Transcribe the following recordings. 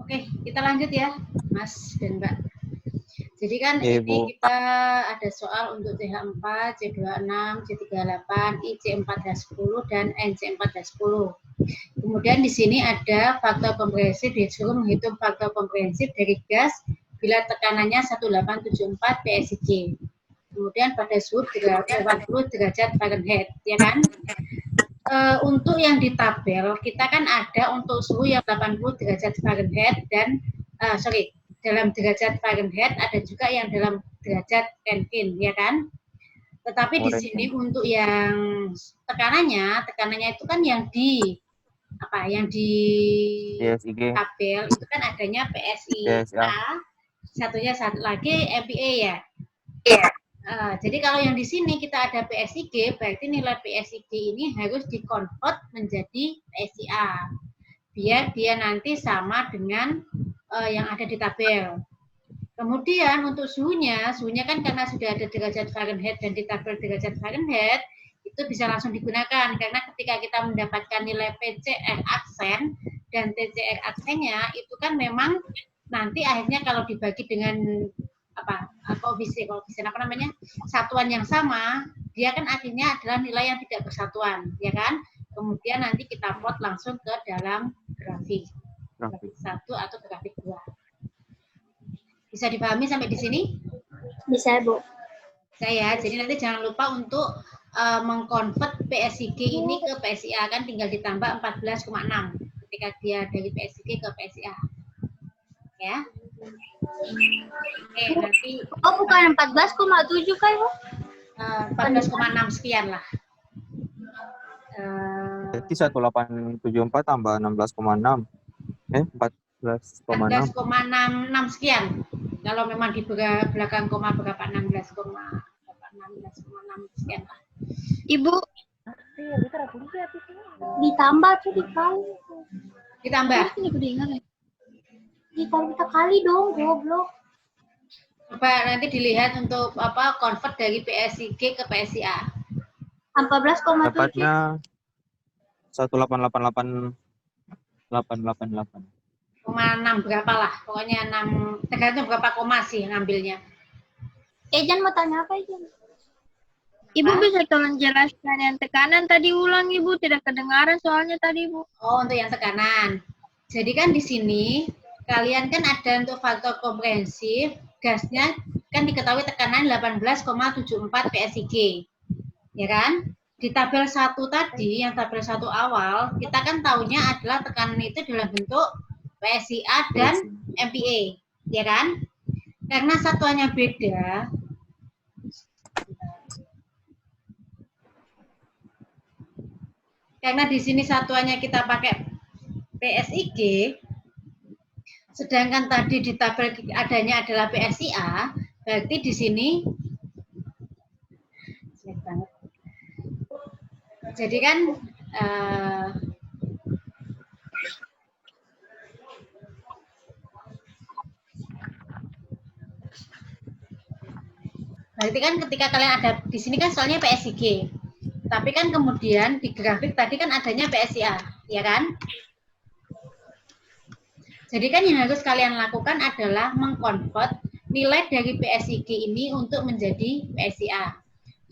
Oke, kita lanjut ya, Mas dan Mbak. Jadi kan Iya, ini Bu. kita ada soal untuk CH4, C26, C38, IC4H10, dan NC4H10. Kemudian di sini ada faktor komprehensif, disuruh menghitung faktor komprehensif dari gas bila tekanannya 1874 PSIG. Kemudian pada suhu 80 derajat Fahrenheit, ya kan? Untuk yang di tabel, kita kan ada untuk suhu yang 80 derajat Fahrenheit dan, dalam derajat Fahrenheit, ada juga yang dalam derajat Kelvin, ya kan? Tetapi di sini untuk yang tekanannya itu kan yang di PSIG, tabel itu kan adanya PSIA, PSA. satunya satu lagi MPA ya. Jadi kalau yang di sini kita ada PSIG, berarti nilai PSIG ini harus dikonvert menjadi PSIA, biar dia nanti sama dengan yang ada di tabel. Kemudian untuk suhunya kan karena sudah ada derajat Fahrenheit dan di tabel derajat Fahrenheit, itu bisa langsung digunakan, karena ketika kita mendapatkan nilai PCR aksen dan TCR aksennya, itu kan memang nanti akhirnya kalau dibagi dengan koefisien satuan yang sama, dia kan akhirnya adalah nilai yang tidak bersatuan, ya kan? Kemudian nanti kita plot langsung ke dalam grafik 1 atau grafik 2. Bisa dipahami sampai di sini? Bisa, Bu. Saya, jadi nanti jangan lupa untuk mengkonvert PSIG ini ke PSIA, kan tinggal ditambah 14,6 ketika dia dari PSIG ke PSIA. Ya. Oke, nanti bukan 14,7 kan, Bu? 14,6 sekian lah. Berarti 1874 tambah 16,6. 14,66 sekian. Kalau memang di belakang koma berapa 16,6 sekian lah. Ibu ditambah tuh dikali. Ditambah. Dikali kita kali dong, goblok. Coba nanti dilihat untuk convert dari PSIG ke PSIA. 14,7. Dapatnya 1888888. 6 berapa lah, pokoknya 6, tergantung berapa koma sih ngambilnya. Ejan mau tanya apa, Ejan? Ibu bisa tolong jelaskan yang tekanan tadi ulang, Ibu, tidak kedengaran soalnya tadi, Bu. Oh, untuk yang tekanan. Jadi kan di sini kalian kan ada untuk faktor komprehensif, gasnya kan diketahui tekanan 18,74 PSIG. Ya kan? Di tabel 1 tadi, yang tabel 1 awal, kita kan tahunya adalah tekanan itu dalam bentuk PSIA dan MPA, ya kan? Karena satuannya beda, karena di sini satuannya kita pakai PSIG, sedangkan tadi di tabel adanya adalah PSIA, berarti di sini jadi kan berarti kan ketika kalian ada di sini kan soalnya PSIG, tapi kan kemudian di grafik tadi kan adanya PSIA, ya kan? Jadi kan yang harus kalian lakukan adalah mengkonvert nilai dari PSIG ini untuk menjadi PSIA.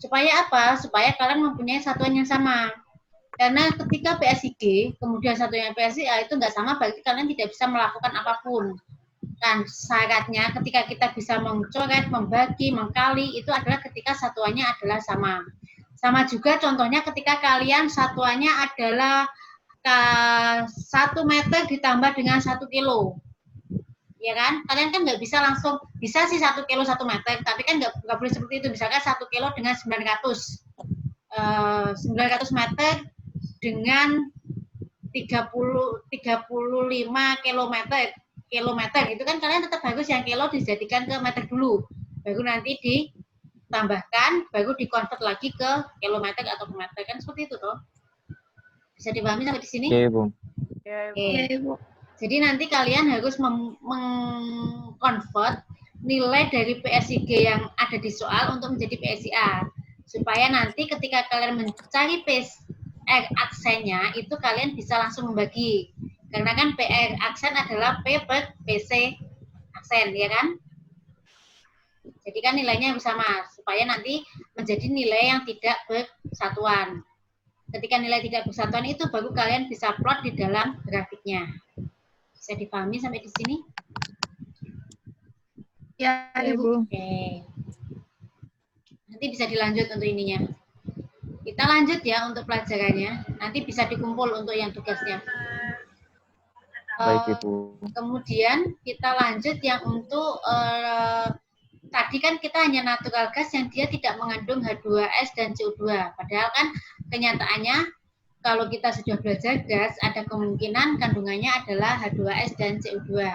Supaya apa? Supaya kalian mempunyai satuan yang sama. Karena ketika PSIG kemudian satunya PSIA itu nggak sama, berarti kalian tidak bisa melakukan apapun. Kan syaratnya ketika kita bisa mencoret, membagi, mengkali itu adalah ketika satuannya adalah sama. Sama juga contohnya ketika kalian satuannya adalah 1 meter ditambah dengan 1 kilo. Ya kan? Kalian kan nggak bisa langsung, bisa sih 1 kilo 1 meter, tapi kan nggak boleh seperti itu. Misalkan 1 kilo dengan 900 meter dengan 35 kilometer itu kan kalian tetap harus yang kilo dijadikan ke meter dulu, baru nanti ditambahkan, baru dikonvert lagi ke kilometer atau ke meter, kan seperti itu toh. Bisa dipahami sampai di sini? Oke, Bu. Oke, Bu. Jadi nanti kalian harus mengkonvert nilai dari PSIG yang ada di soal untuk menjadi PSIA, supaya nanti ketika kalian mencari PCR aksennya itu kalian bisa langsung membagi. Karena kan PR aksen adalah P per PC aksen, ya kan? Jadi kan nilainya harus sama, supaya nanti menjadi nilai yang tidak bersatuan. Ketika nilai tidak bersatuan itu baru kalian bisa plot di dalam grafiknya. Bisa dipahami sampai di sini? Ya, Ibu. Oke. Nanti bisa dilanjut untuk ininya. Kita lanjut ya untuk pelajarannya. Nanti bisa dikumpul untuk yang tugasnya. Baik, Ibu. Kemudian kita lanjut yang untuk tadi kan kita hanya natural gas yang dia tidak mengandung H2S dan CO2. Padahal kan kenyataannya kalau kita sudah belajar gas, ada kemungkinan kandungannya adalah H2S dan CO2.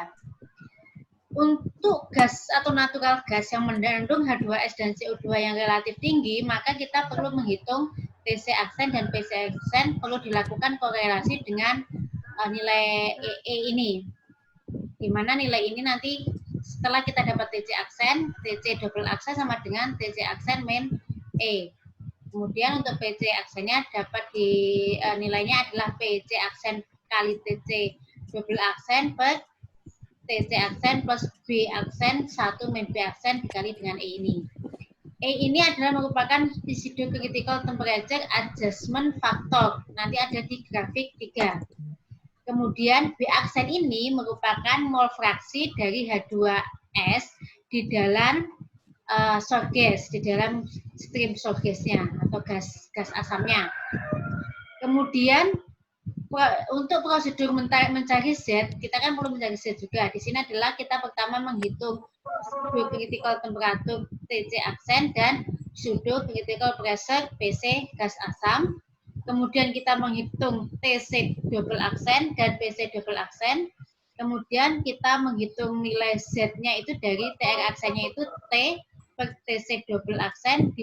Untuk gas atau natural gas yang mengandung H2S dan CO2 yang relatif tinggi, maka kita perlu menghitung TC aksen dan PC aksen, perlu dilakukan korelasi dengan nilai E ini. Di mana nilai ini nanti setelah kita dapat TC aksen, TC double aksen sama dengan TC aksen min E. Kemudian untuk PC aksennya dapat nilainya adalah PC aksen kali TC double aksen per TC aksen plus B aksen 1 min B aksen dikali dengan E ini. E ini adalah merupakan residu critical temperature adjustment factor. Nanti ada di grafik 3. Kemudian B aksen ini merupakan mol fraksi dari H2S di dalam source gas, di dalam stream source gasnya atau gas asamnya. Kemudian untuk prosedur mencari Z, kita kan perlu mencari Z juga. Di sini adalah kita pertama menghitung pseudo critical temperature TC aksen dan pseudo critical pressure PC gas asam. Kemudian kita menghitung TC double aksen dan PC double aksen. Kemudian kita menghitung nilai Z-nya itu dari TR aksennya itu T per TC double aksen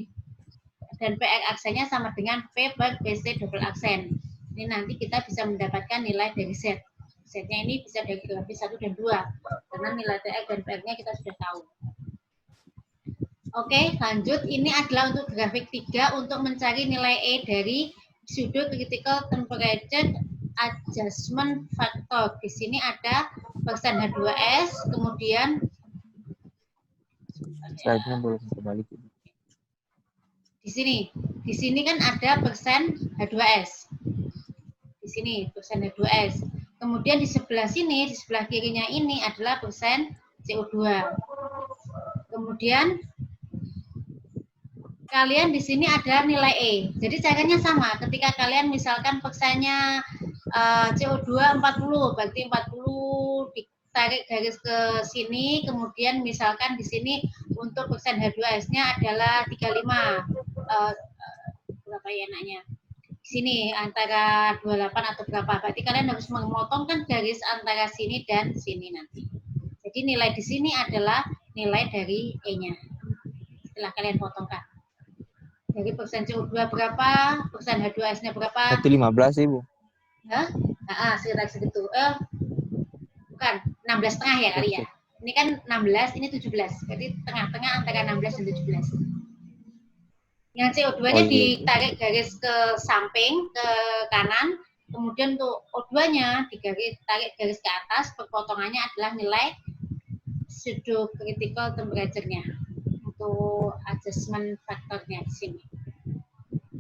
dan PR aksennya sama dengan P per PC double aksen. Ini nanti kita bisa mendapatkan nilai dari Z. Z-nya ini bisa dari grafik 1 dan 2. Karena nilai TR dan PR-nya kita sudah tahu. Oke, lanjut. Ini adalah untuk grafik 3 untuk mencari nilai E dari pseudo critical temperature adjustment factor. Di sini ada persen H2S, kemudian Slide-nya belum kembali. Di sini kan ada persen H2S. Di sini persen H2S. Kemudian di sebelah sini, di sebelah kirinya ini adalah persen CO2. Kemudian kalian di sini ada nilai E. Jadi caranya sama. Ketika kalian misalkan persennya CO2 40, berarti 40 ditarik garis ke sini, kemudian misalkan di sini untuk persen H2S-nya adalah 35. Berapa ya enaknya? Di sini antara 28 atau berapa. Berarti kalian harus memotongkan garis antara sini dan sini nanti. Jadi nilai di sini adalah nilai dari E-nya. Setelah kalian potongkan. Dari persen CO2 berapa, persen H2S-nya berapa? Itu 15, Ibu. Hah? Sekitar segitu. Bukan, 16,5 ya kali ya. Ini kan 16, ini 17. Jadi tengah-tengah antara 16 dan 17. Yang CO2-nya ditarik garis ke samping, ke kanan. Kemudian untuk O2-nya ditarik garis ke atas. Perpotongannya adalah nilai pseudo critical temperature-nya. Untuk adjustment faktornya di sini.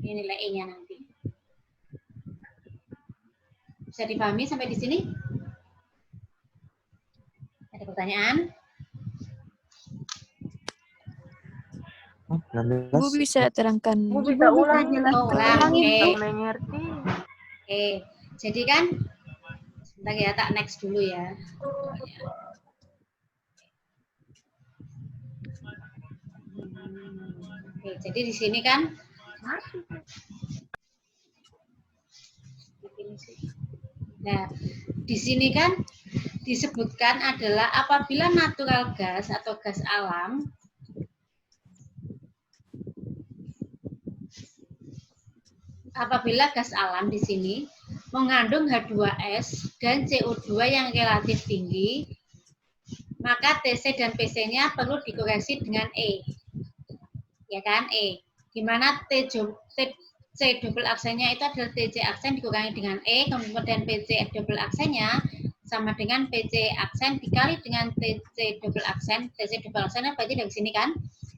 Ini nilai E-nya nanti. Bisa dipahami sampai di sini? Ada pertanyaan? Bu bisa terangkan. Bu bisa ulang Ulang. itu. Oke. Jadi kan sebentar ya, tak next dulu ya. Oke, jadi di sini kan nah, di sini kan disebutkan adalah apabila natural gas atau gas alam di sini mengandung H2S dan CO2 yang relatif tinggi, maka TC dan PC-nya perlu dikoreksi dengan E. Ya kan, E. Di mana C double aksennya itu adalah TC aksen dikurangi dengan E, kemudian PC double aksennya sama dengan PC aksen dikali dengan TC double aksen. TC double aksennya berarti dari sini kan.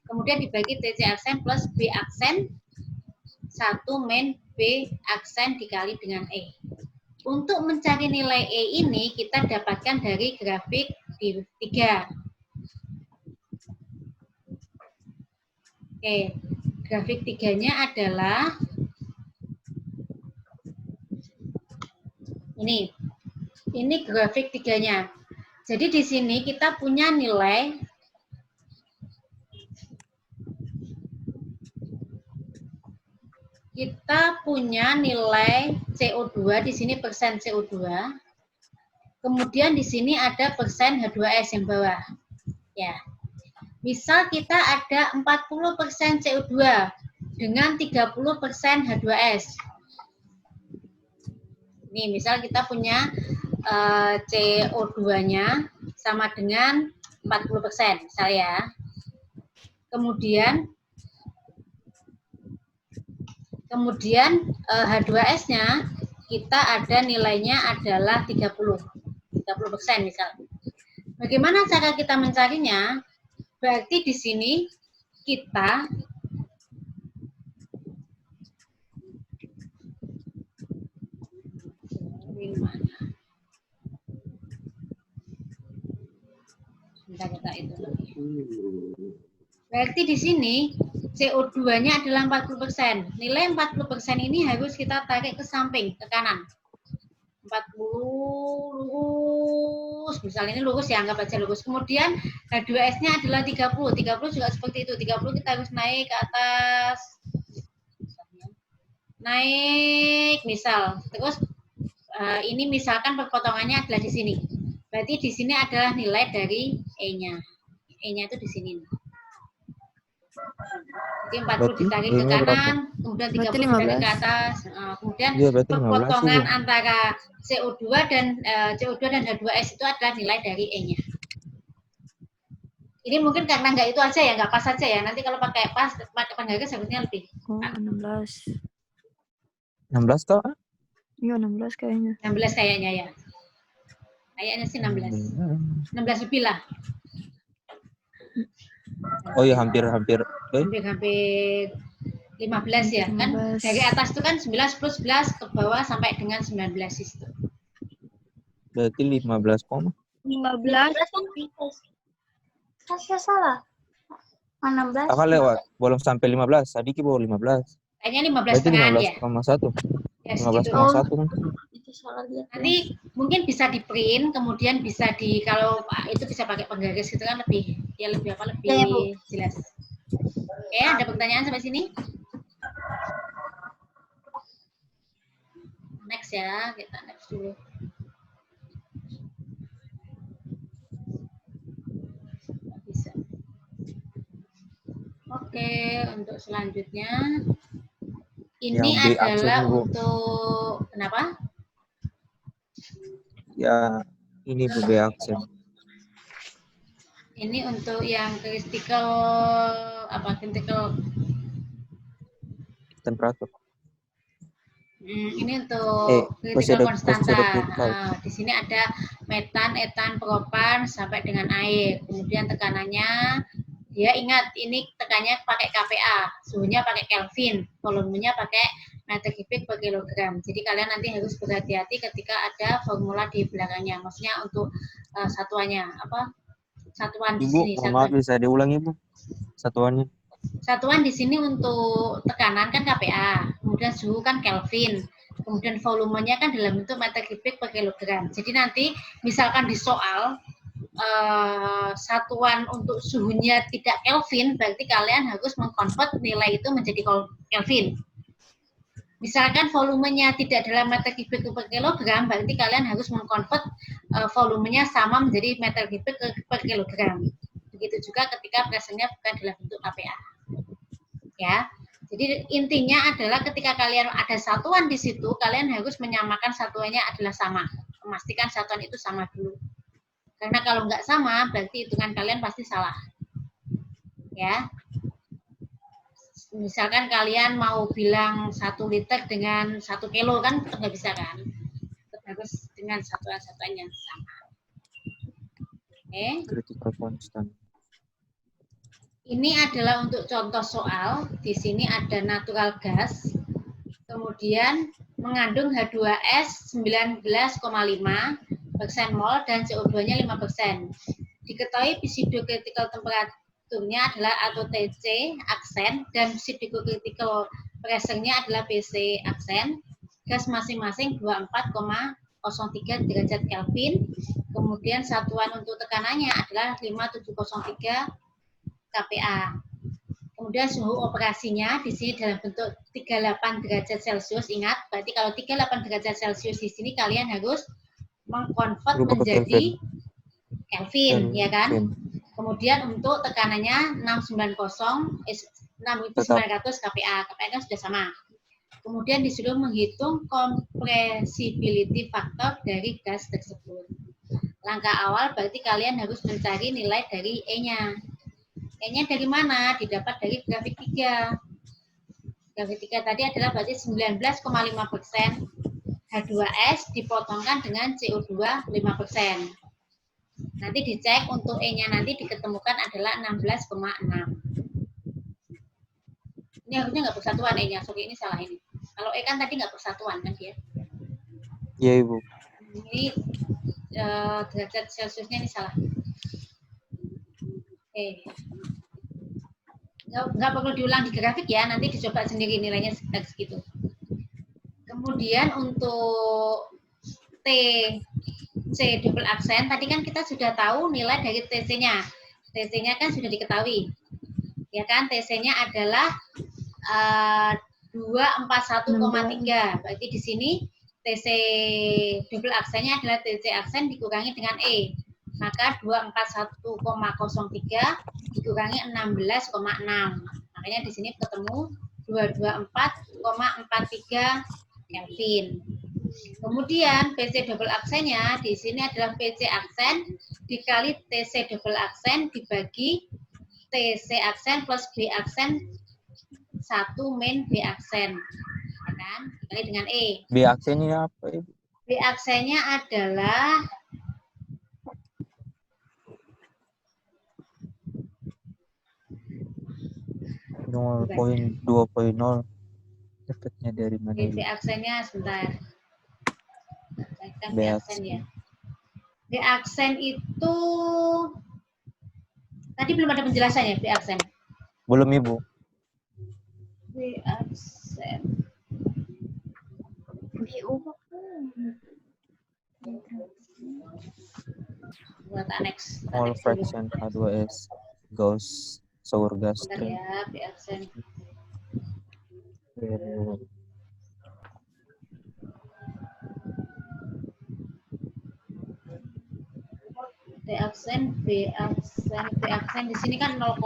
Kemudian dibagi TC aksen plus B aksen 1 min B aksen dikali dengan E. Untuk mencari nilai E ini kita dapatkan dari grafik di 3. Oke, grafik 3-nya adalah ini. Ini grafik 3-nya. Jadi di sini kita punya nilai CO2 di sini persen CO2. Kemudian di sini ada persen H2S yang bawah. Ya. Misal kita ada 40% CO2 dengan 30% H2S. Nih, misal kita punya CO2-nya sama dengan 40%, misalnya. Kemudian H2S-nya kita ada nilainya adalah 30% misal. Bagaimana cara kita mencarinya? Berarti di sini kita Berarti di sini CO2-nya adalah 40%. Nilai 40% ini harus kita tarik ke samping, ke kanan. 40 lurus, misalnya ini lurus ya, anggap aja lurus. Kemudian H2S-nya adalah 30. 30 juga seperti itu. 30 kita harus naik ke atas. Naik, misal. Terus ini misalkan perpotongannya adalah di sini. Berarti di sini adalah nilai dari E-nya. E-nya itu di sini. Jadi 40 ditarik ke kanan, kemudian 30 ditarik ke atas. Kemudian perpotongan antara CO2 dan H2S itu adalah nilai dari E-nya. Ini mungkin karena nggak itu aja ya, nggak pas aja ya. Nanti kalau pakai pas, pakai penggaris sebenarnya lebih. Oh, 16. 16 toh? Iya, 16 kayaknya. 16 kayaknya ya. Kayaknya sih 16. 16 lebih lah. Oh iya, hampir. Hampir 15 ya, 15. kan? Dari atas itu kan 11 plus 11 ke bawah sampai dengan 19 itu. Berarti 15 koma. 15 kan saya salah. 16. Kakak lewat, belum sampai 15. Tadi ki bawa 15. Kayaknya 15 Berarti setengah ya. 15,1. Ya, segitu. 15,1 kan. Itu salah lihat. Nanti mungkin bisa di print, kemudian bisa kalau itu bisa pakai penggaris gitu kan lebih jelas. Oke, ada pertanyaan sampai sini? Next ya, kita next dulu. Bisa. Oke, untuk selanjutnya ini Yang B adalah aksen, Bu. untuk kenapa? Ya, ini Bu B aksen. Ini untuk yang critical Temperatur. Ini untuk critical konstanta. Di sini ada metan, etan, propan sampai dengan air. Kemudian tekanannya, dia ingat ini tekanannya pakai kPa, suhunya pakai Kelvin, volumenya pakai meter kubik per kilogram. Jadi kalian nanti harus berhati-hati ketika ada formula di belakangnya. Maksudnya untuk satuannya apa? Satuan di sini. Ibu, maaf bisa diulangi Bu satuannya. Satuan di sini untuk tekanan kan kPa, kemudian suhu kan Kelvin, kemudian volumenya kan dalam bentuk meter kubik per kilogram. Jadi nanti misalkan di soal satuan untuk suhunya tidak Kelvin, berarti kalian harus mengkonvert nilai itu menjadi Kelvin. Misalkan volumenya tidak dalam meter kubik per kilogram, berarti kalian harus mengkonvert volumenya sama menjadi meter kubik per kilogram. Begitu juga ketika pressure-nya bukan dalam bentuk kPa. Ya. Jadi intinya adalah ketika kalian ada satuan di situ, kalian harus menyamakan satuannya adalah sama. Memastikan satuan itu sama dulu. Karena kalau nggak sama, berarti hitungan kalian pasti salah. Ya. Misalkan kalian mau bilang 1 liter dengan 1 kilo kan tetap nggak bisa kan? Tetap harus dengan satuan-satuan yang sama. Oke. Critical constant. Ini adalah untuk contoh soal. Di sini ada natural gas, kemudian mengandung H2S 19,5% mol dan CO2-nya 5%. Diketahui pseudo-critical temperaturnya adalah atau TC aksen dan pseudo-critical pressure-nya adalah PC aksen. Gas masing-masing 24,03 derajat Kelvin. Kemudian satuan untuk tekanannya adalah 5703 kPa. Kemudian suhu operasinya di sini dalam bentuk 38 derajat Celcius. Ingat, berarti kalau 38 derajat Celcius di sini kalian harus mengkonvert Rubah ke menjadi Kelvin, ya kan? Kemudian untuk tekanannya 600 kPa. kPa kan sudah sama. Kemudian disuruh menghitung compressibility factor dari gas tersebut. Langkah awal berarti kalian harus mencari nilai dari E-nya. E-nya dari mana? Didapat dari grafik 3. Grafik 3 tadi adalah berarti 19,5% H2S dipotongkan dengan CO2 5%. Nanti dicek untuk E-nya nanti diketemukan adalah 16,6. Ini harusnya nggak bersatuan E-nya. Sorry, ini salah ini. Kalau E kan tadi nggak bersatuan kan dia? Iya, Ibu. Ini derajat Celciusnya ini salah. Oke. Nggak perlu diulang di grafik ya, nanti dicoba sendiri nilainya segitu. Kemudian untuk TC double aksen, tadi kan kita sudah tahu nilai dari TC-nya. TC-nya kan sudah diketahui. Ya kan, TC-nya adalah 241,3. Berarti di sini TC double aksennya adalah TC aksen dikurangi dengan E. Maka 241,03 dikurangi 16,6. Makanya di sini ketemu 224,43 Kelvin. Kemudian PC double aksennya di sini adalah PC aksen dikali TC double aksen dibagi TC aksen plus B aksen 1 min B aksen. Ya kan? Dikali dengan E. B aksennya apa, Ibu? B aksennya adalah 0,2,0. Dapatnya dari mana? B aksennya sebentar. B aksen ya. B aksen itu tadi belum ada penjelasannya B aksen. Belum, Ibu. B aksen. Buat aneks. Mole fraction H2S Gauss sour gas Bentar stream. ya, B aksen. B aksen di sini kan 0,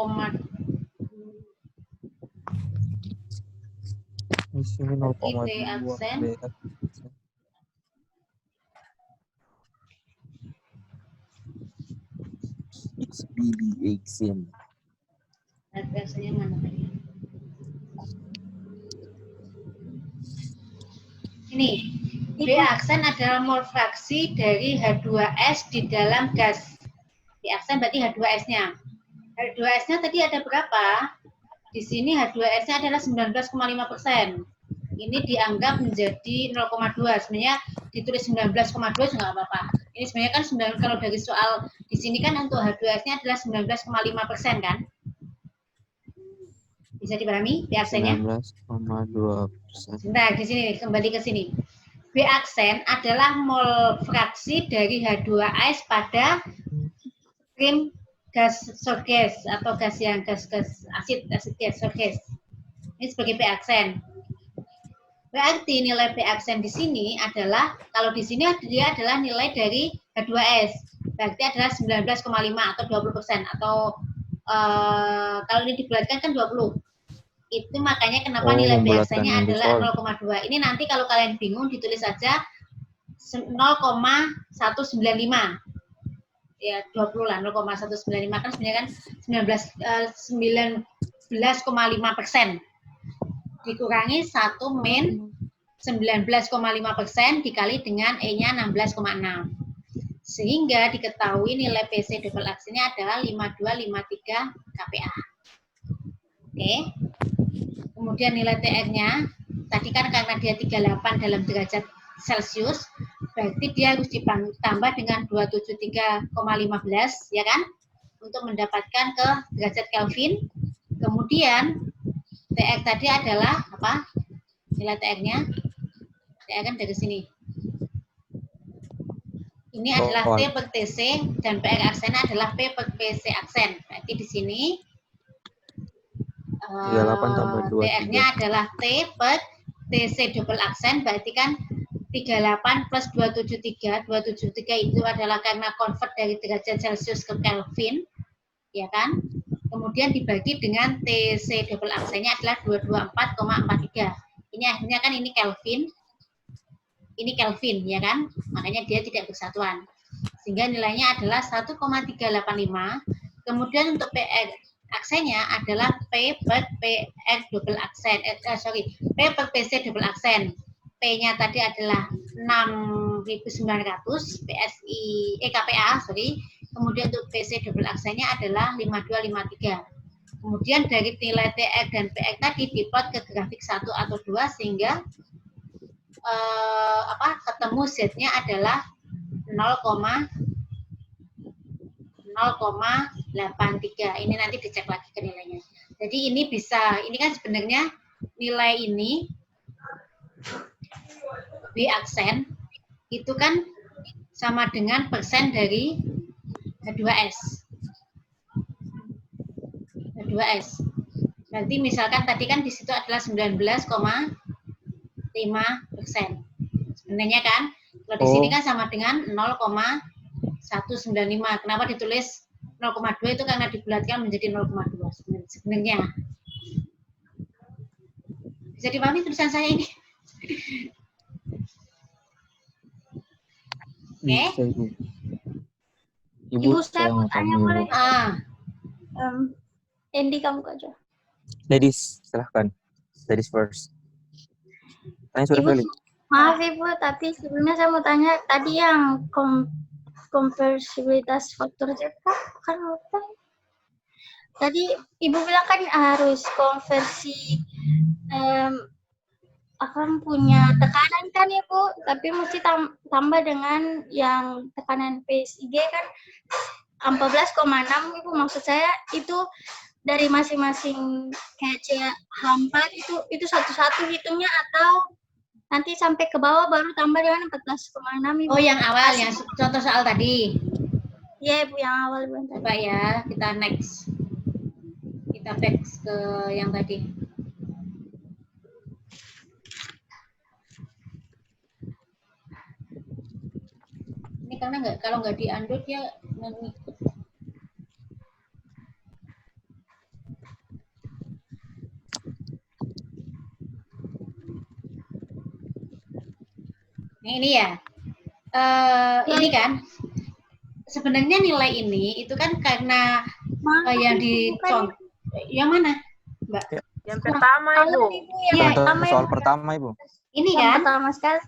di sini 0,2 B aksen. B aksen. It's BB aksen. B aksennya mana tadi? Ini B aksen adalah mol fraksi dari H2S di dalam gas. B aksen berarti H2S-nya. H2S-nya tadi ada berapa? Di sini H2S-nya adalah 19,5%. Ini dianggap menjadi 0,2. Sebenarnya ditulis 19,2 juga nggak apa-apa. Ini sebenarnya kan kalau dari soal di sini kan untuk H2S-nya adalah 19,5% kan? Bisa dipahami B aksennya? 19,2%. Sebentar, di sini kembali ke sini. B aksen adalah mol fraksi dari H2S pada stream gas surges atau gas yang gas asid gas surges. Ini sebagai B aksen. Berarti nilai B aksen di sini adalah kalau di sini dia adalah nilai dari H2S. Berarti adalah 19,5 atau 20% atau kalau ini dibulatkan kan 20. Itu makanya kenapa nilai B aksennya adalah 0,2. Ini nanti kalau kalian bingung ditulis saja 0,195. Ya 20 lah, 0,195 kan sebenarnya kan 19,5%. dikurangi 1 min 19,5% dikali dengan E-nya 16,6. Sehingga diketahui nilai PC double action-nya adalah 5253 kPa. Oke. Kemudian nilai TR-nya, tadi kan karena dia 38 dalam derajat Celcius, berarti dia harus ditambah dengan 273,15, ya kan? Untuk mendapatkan ke derajat Kelvin. Kemudian TR tadi adalah apa? Nilai TR-nya. TR kan dari sini. Ini adalah T per TC dan PR aksennya adalah P per PC aksen. Berarti di sini 38 tambah 23. TR-nya adalah T per TC double aksen, berarti kan 38 plus 273. 273 itu adalah karena convert dari derajat Celcius ke Kelvin, ya kan? Kemudian dibagi dengan TC double aksennya adalah 224,43. Ini akhirnya kan ini Kelvin. Ini Kelvin, ya kan? Makanya dia tidak bersatuan. Sehingga nilainya adalah 1,385. Kemudian untuk PR aksennya adalah P per PR double aksen. P per PC double aksen. P-nya tadi adalah 6.900 kPa, Kemudian untuk PC double aksennya adalah 5253. Kemudian dari nilai TR dan PR tadi diplot ke grafik 1 atau 2 sehingga ketemu Z-nya adalah 0,83. Ini nanti dicek lagi ke nilainya. Jadi ini kan sebenarnya nilai ini B aksen itu kan sama dengan persen dari H2S. H2S. Berarti misalkan tadi kan di situ adalah 19,5%. Sebenarnya kan, kalau di sini kan sama dengan 0,195. Kenapa ditulis 0,2 itu karena dibulatkan menjadi 0,2 sebenarnya. Bisa dipahami tulisan saya ini? Oke. Ibu, saya mau tanya boleh? Andy, kamu aja. Ladies, silahkan. Ladies first. Tanya sudah kali. Maaf Ibu, tapi sebelumnya saya mau tanya tadi yang konversibilitas faktor Z kan apa? Tadi Ibu bilang kan harus konversi akan punya tekanan kan Ibu, tapi mesti tambah dengan yang tekanan PSIG kan 14,6 Ibu, maksud saya itu dari masing-masing KC H4 itu satu-satu hitungnya atau nanti sampai ke bawah baru tambah dengan 14,6 Ibu. Oh, yang awal yang contoh soal tadi. Iya Ibu, yang awal Ibu. Coba ya, kita next. Kita back ke yang tadi. Ini karena kalau nggak di-unload ya ngikut. Nah, ini ya. Ini kan sebenarnya nilai ini itu kan karena yang di yang mana, Mbak? Yang pertama Ibu. Iya, Soal pertama Ibu. Ini kan? Pertama sekali.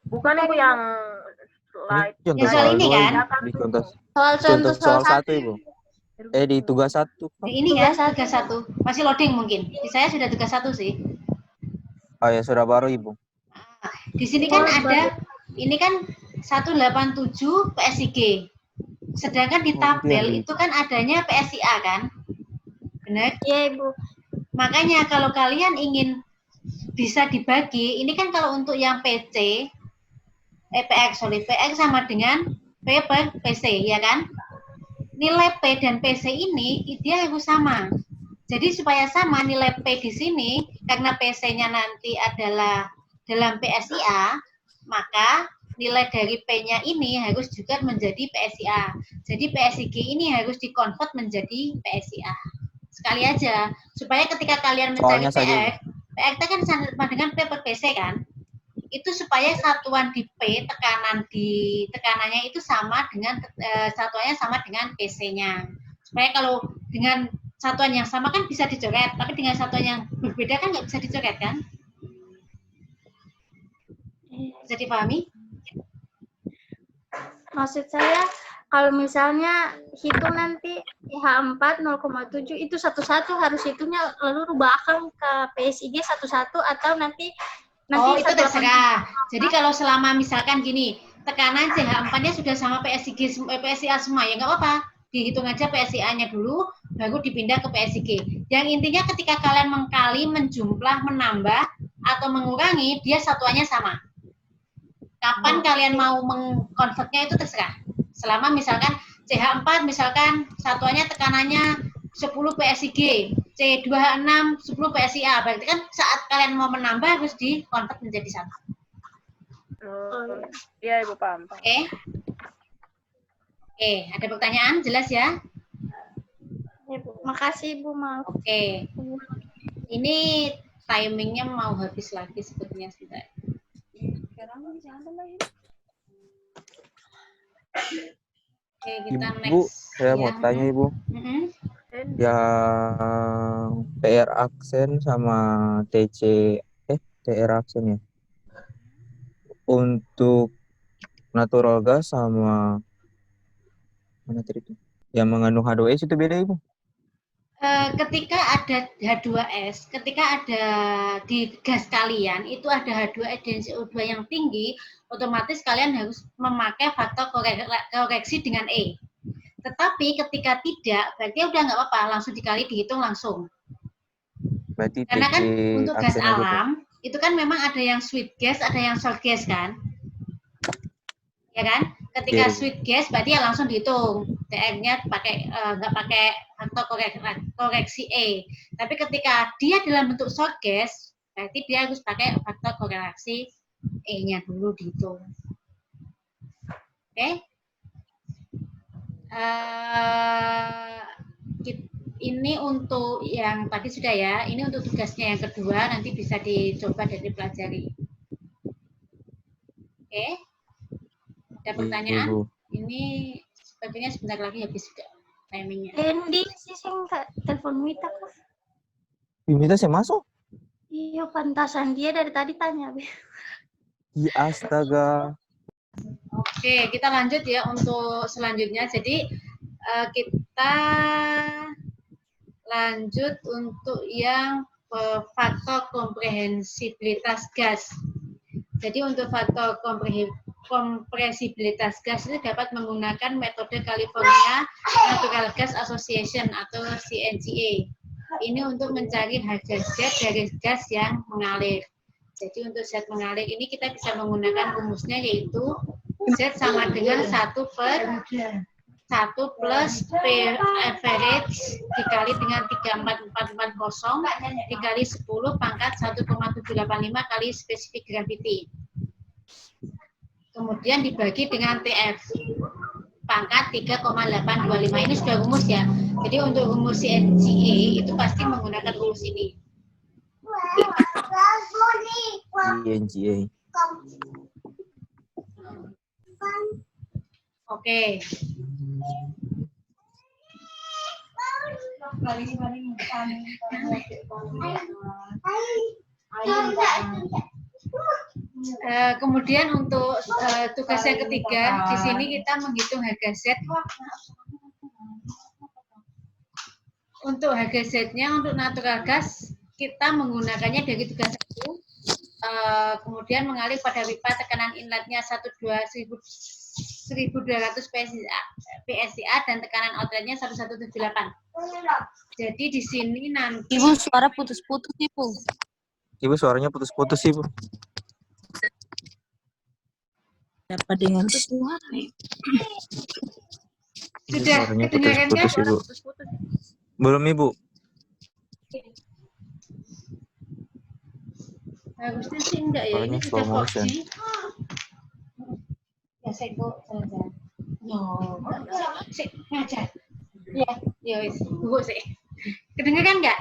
Bukan Ibu yang slide. Contoh soal soal ini 2 kan? Di contoh Soal soal 1 Ibu. Di tugas 1. Ini kan 31. Masih loading mungkin. Di saya sudah 31 sih. Oh ya, sudah baru Ibu. Di sini kan ada, ini kan 187 PSIG. Sedangkan di tabel itu kan adanya PSIA kan? Benar? Iya Ibu. Makanya kalau kalian ingin bisa dibagi, ini kan kalau untuk yang PC, PX sama dengan P per PC, ya kan? Nilai P dan PC ini dia harus sama. Jadi supaya sama nilai P di sini, karena PC-nya nanti adalah dalam PSIA, maka nilai dari P-nya ini harus juga menjadi PSIA. Jadi PSIG ini harus dikonvert menjadi PSIA. Sekali aja, supaya ketika kalian mencari PX, PX kan sama dengan P per PC kan? Itu supaya satuan di P, tekanannya itu sama dengan satuannya sama dengan PC-nya. Supaya kalau dengan satuan yang sama kan bisa dicoret, tapi dengan satuan yang berbeda kan nggak bisa dicoret kan? Bisa dipahami? Maksud saya kalau misalnya hitung nanti H4 0,7 itu satu-satu harus hitungnya lalu rubah akang ke PSIG satu-satu atau nanti Oh, itu 180. terserah. Jadi kalau selama misalkan gini, tekanan CH4-nya sudah sama PSIA semua, ya nggak apa-apa. Dihitung aja PSIA-nya dulu, baru dipindah ke PSIG. Yang intinya ketika kalian mengkali, menjumlah, menambah, atau mengurangi, dia satuannya sama. Kapan kalian mau mengkonvertnya itu terserah. Selama misalkan CH4, misalkan satuannya tekanannya 10 PSIG, C2H6 10 PSIA, berarti kan saat kalian mau menambah harus dikonvert menjadi satu. Iya, Ibu paham. Oke. Oke, ada pertanyaan? Jelas ya? Ya, Bu. Makasih Bu, maaf. Oke. Ini timingnya mau habis lagi sepertinya sudah. Oke, kita Ibu, next. saya ya. mau tanya Ibu. Yang TR aksen sama TR aksen ya. Untuk natural gas sama mana tadi itu? Yang mengandung H2S itu beda Ibu? Ketika ada H2S, ketika ada di gas kalian itu ada H2S dan CO2 yang tinggi, otomatis kalian harus memakai faktor koreksi dengan E. Tetapi ketika tidak, berarti udah nggak apa-apa, langsung dikali dihitung langsung. Berarti Karena kan untuk gas aksen aja, Bu. alam itu kan memang ada yang sweet gas, ada yang salt gas kan, ya kan? Ketika Iya. sweet gas berarti ya langsung dihitung TR-nya pakai nggak pakai faktor koreksi E. Tapi ketika dia dalam bentuk salt gas berarti dia harus pakai faktor koreksi E-nya dulu dihitung. Oke? Ini untuk yang tadi sudah ya. Ini untuk tugasnya yang kedua nanti bisa dicoba dan dipelajari. Oke? Ada pertanyaan? Ibu. Ini sepertinya sebentar lagi habis juga timingnya. Endi sih sing telepon Mita kok. Minta saya masuk? Iya, pantasan dia dari tadi tanya. Iya, astaga. Oke, kita lanjut ya untuk selanjutnya. Jadi kita lanjut untuk yang faktor komprehensibilitas gas. Jadi untuk faktor kompresibilitas gas itu dapat menggunakan metode California Natural Gas Association atau CNGA. Ini untuk mencari harga zat dari gas yang mengalir. Jadi untuk zat mengalir ini kita bisa menggunakan rumusnya yaitu Z sama dengan 1 plus P average dikali dengan 34440 dikali 10 pangkat 1,785 kali spesifik gravity. Kemudian dibagi dengan TF pangkat 3,825. Ini sudah rumus ya. Jadi untuk rumus CNGA itu pasti menggunakan rumus ini. CNGA. Oke. Kemudian untuk tugas yang ketiga, di sini kita menghitung harga Z. Untuk harga Z-nya untuk natural gas kita menggunakannya dari tugas 1. Kemudian mengalir pada pipa tekanan inletnya 1200 PSIA dan tekanan outletnya 1178. Jadi di sini nanti Ibu suara putus-putus Ibu. Ibu suaranya putus-putus Ibu. Dapat dengan suara. sudah Suaranya kedengaran kan? putus-putus Ibu. Belum Ibu. Harusnya sih enggak ya, ini Suaranya sudah slow motion. 4G. Ya saya kok jalan-jalan. No, sih ngajar. Ya, ya wis, Bu sih. Kedengeran enggak?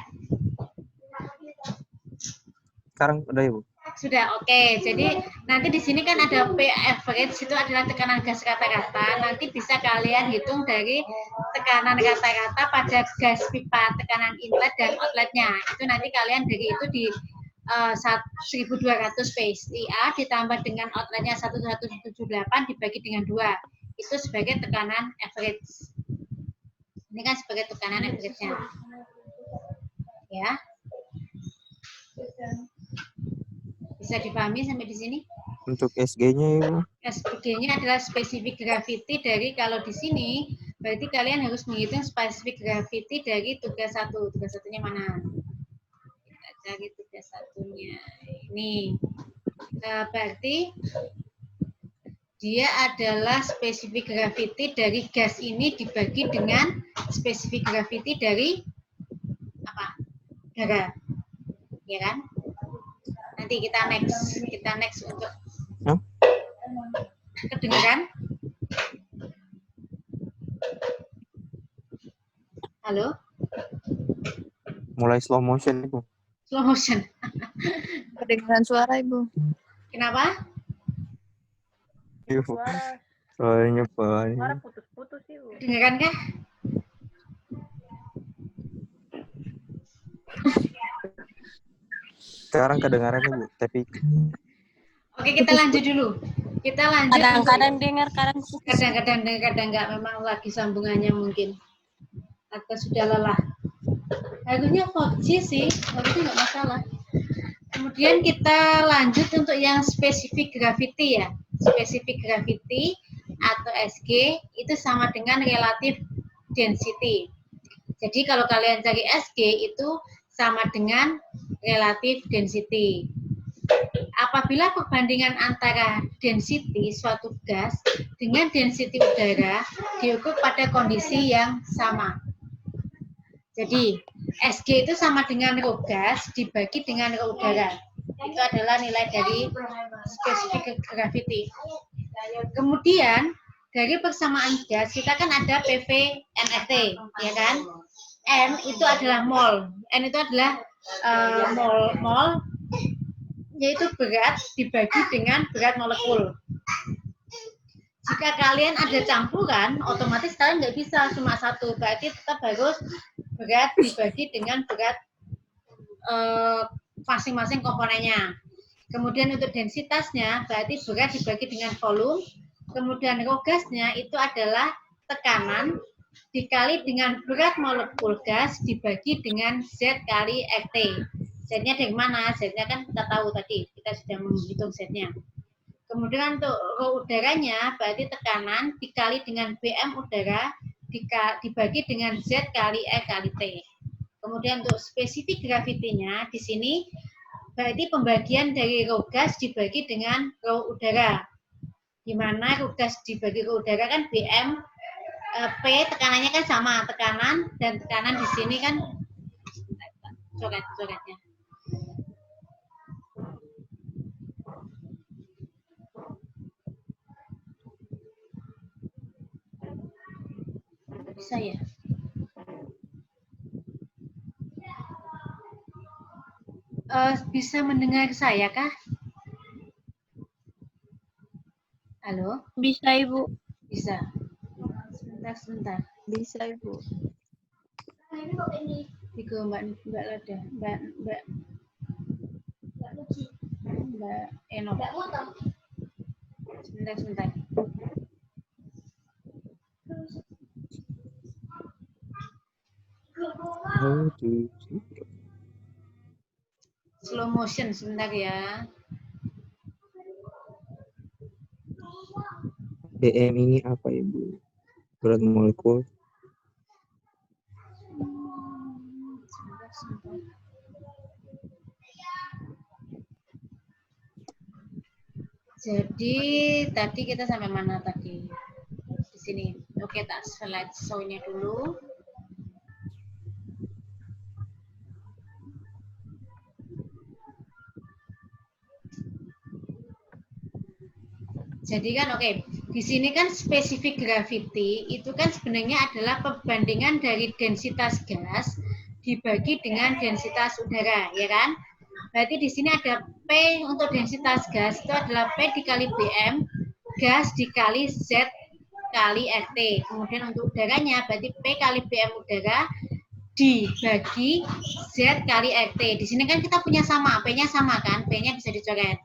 Sekarang udah Ibu. Sudah, oke. Jadi nanti di sini kan ada P average, itu adalah tekanan gas rata-rata. Nanti bisa kalian hitung dari tekanan rata-rata pada gas pipa, tekanan inlet dan outletnya. Itu nanti kalian dari itu di 1200 PSIA ditambah dengan outletnya 1178 dibagi dengan 2. Itu sebagai tekanan average. Ini kan sebagai tekanan average-nya. Ya. Bisa dipahami sampai di sini? Untuk SG-nya Ibu. SG-nya adalah specific gravity dari, kalau di sini berarti kalian harus menghitung specific gravity dari tugas 1. Tugas satunya mana? Kita cari tugas satunya. Ini. Berarti dia adalah specific gravity dari gas ini dibagi dengan specific gravity dari apa? Udara. Ya kan? Nanti kita next untuk kedengaran. Halo? Mulai slow motion Ibu. Slow motion. Kedengaran suara Ibu. Kenapa? Ibu. Suara Soalnya Pak. putus-putus sih. Bu. Kedengaran kah? Sekarang kedengaran Ibu, tapi Oke, kita lanjut dulu. Kita lanjut. Kadang-kadang dengar, Kadang-kadang enggak, memang lagi sambungannya mungkin. Atau sudah lelah. Harusnya 4G sih, harusnya nggak masalah. Kemudian kita lanjut untuk yang specific gravity ya. Specific gravity atau SG itu sama dengan relative density. Jadi kalau kalian cari SG itu sama dengan relative density. Apabila perbandingan antara density suatu gas dengan density udara diukur pada kondisi yang sama. Jadi SG itu sama dengan rho gas dibagi dengan rho udara. Itu adalah nilai dari specific gravity. Kemudian dari persamaan gas kita kan ada PV NRT, ya kan? N itu adalah mol. N itu adalah mol yaitu berat dibagi dengan berat molekul. Jika kalian ada campuran, otomatis kalian nggak bisa cuma satu, berarti tetap harus berat dibagi dengan berat masing-masing komponennya. Kemudian untuk densitasnya, berarti berat dibagi dengan volume. Kemudian rho gasnya itu adalah tekanan dikali dengan berat molekul gas dibagi dengan Z kali RT. Z-nya dari mana? Z-nya kan kita tahu tadi, kita sudah menghitung Z-nya. Kemudian untuk rho udaranya berarti tekanan dikali dengan BM udara dibagi dengan Z kali E kali T. Kemudian untuk spesifik gravity-nya di sini berarti pembagian dari rho gas dibagi dengan rho udara. Di mana rho gas dibagi rho udara kan BM P tekanannya kan sama, tekanan dan tekanan di sini kan coret-coretnya. Bisa ya? Bisa mendengar saya kah? Halo? Bisa Ibu. Bisa. Sebentar. Bisa Ibu. Tiga Mbak Lada, Mbak Eno. Sebentar. Slow motion sebentar ya. BM ini apa Ibu? Berat molekul. Jadi tadi kita sampai mana tadi? Di sini. Oke, tak slide show-nya dulu. Jadi kan oke, di sini kan specific gravity itu kan sebenarnya adalah perbandingan dari densitas gas dibagi dengan densitas udara, ya kan? Berarti di sini ada P untuk densitas gas itu adalah P dikali BM gas dikali Z kali RT. Kemudian untuk udaranya berarti P kali BM udara dibagi Z kali RT. Di sini kan kita punya sama, P-nya sama kan, P-nya bisa dicoret.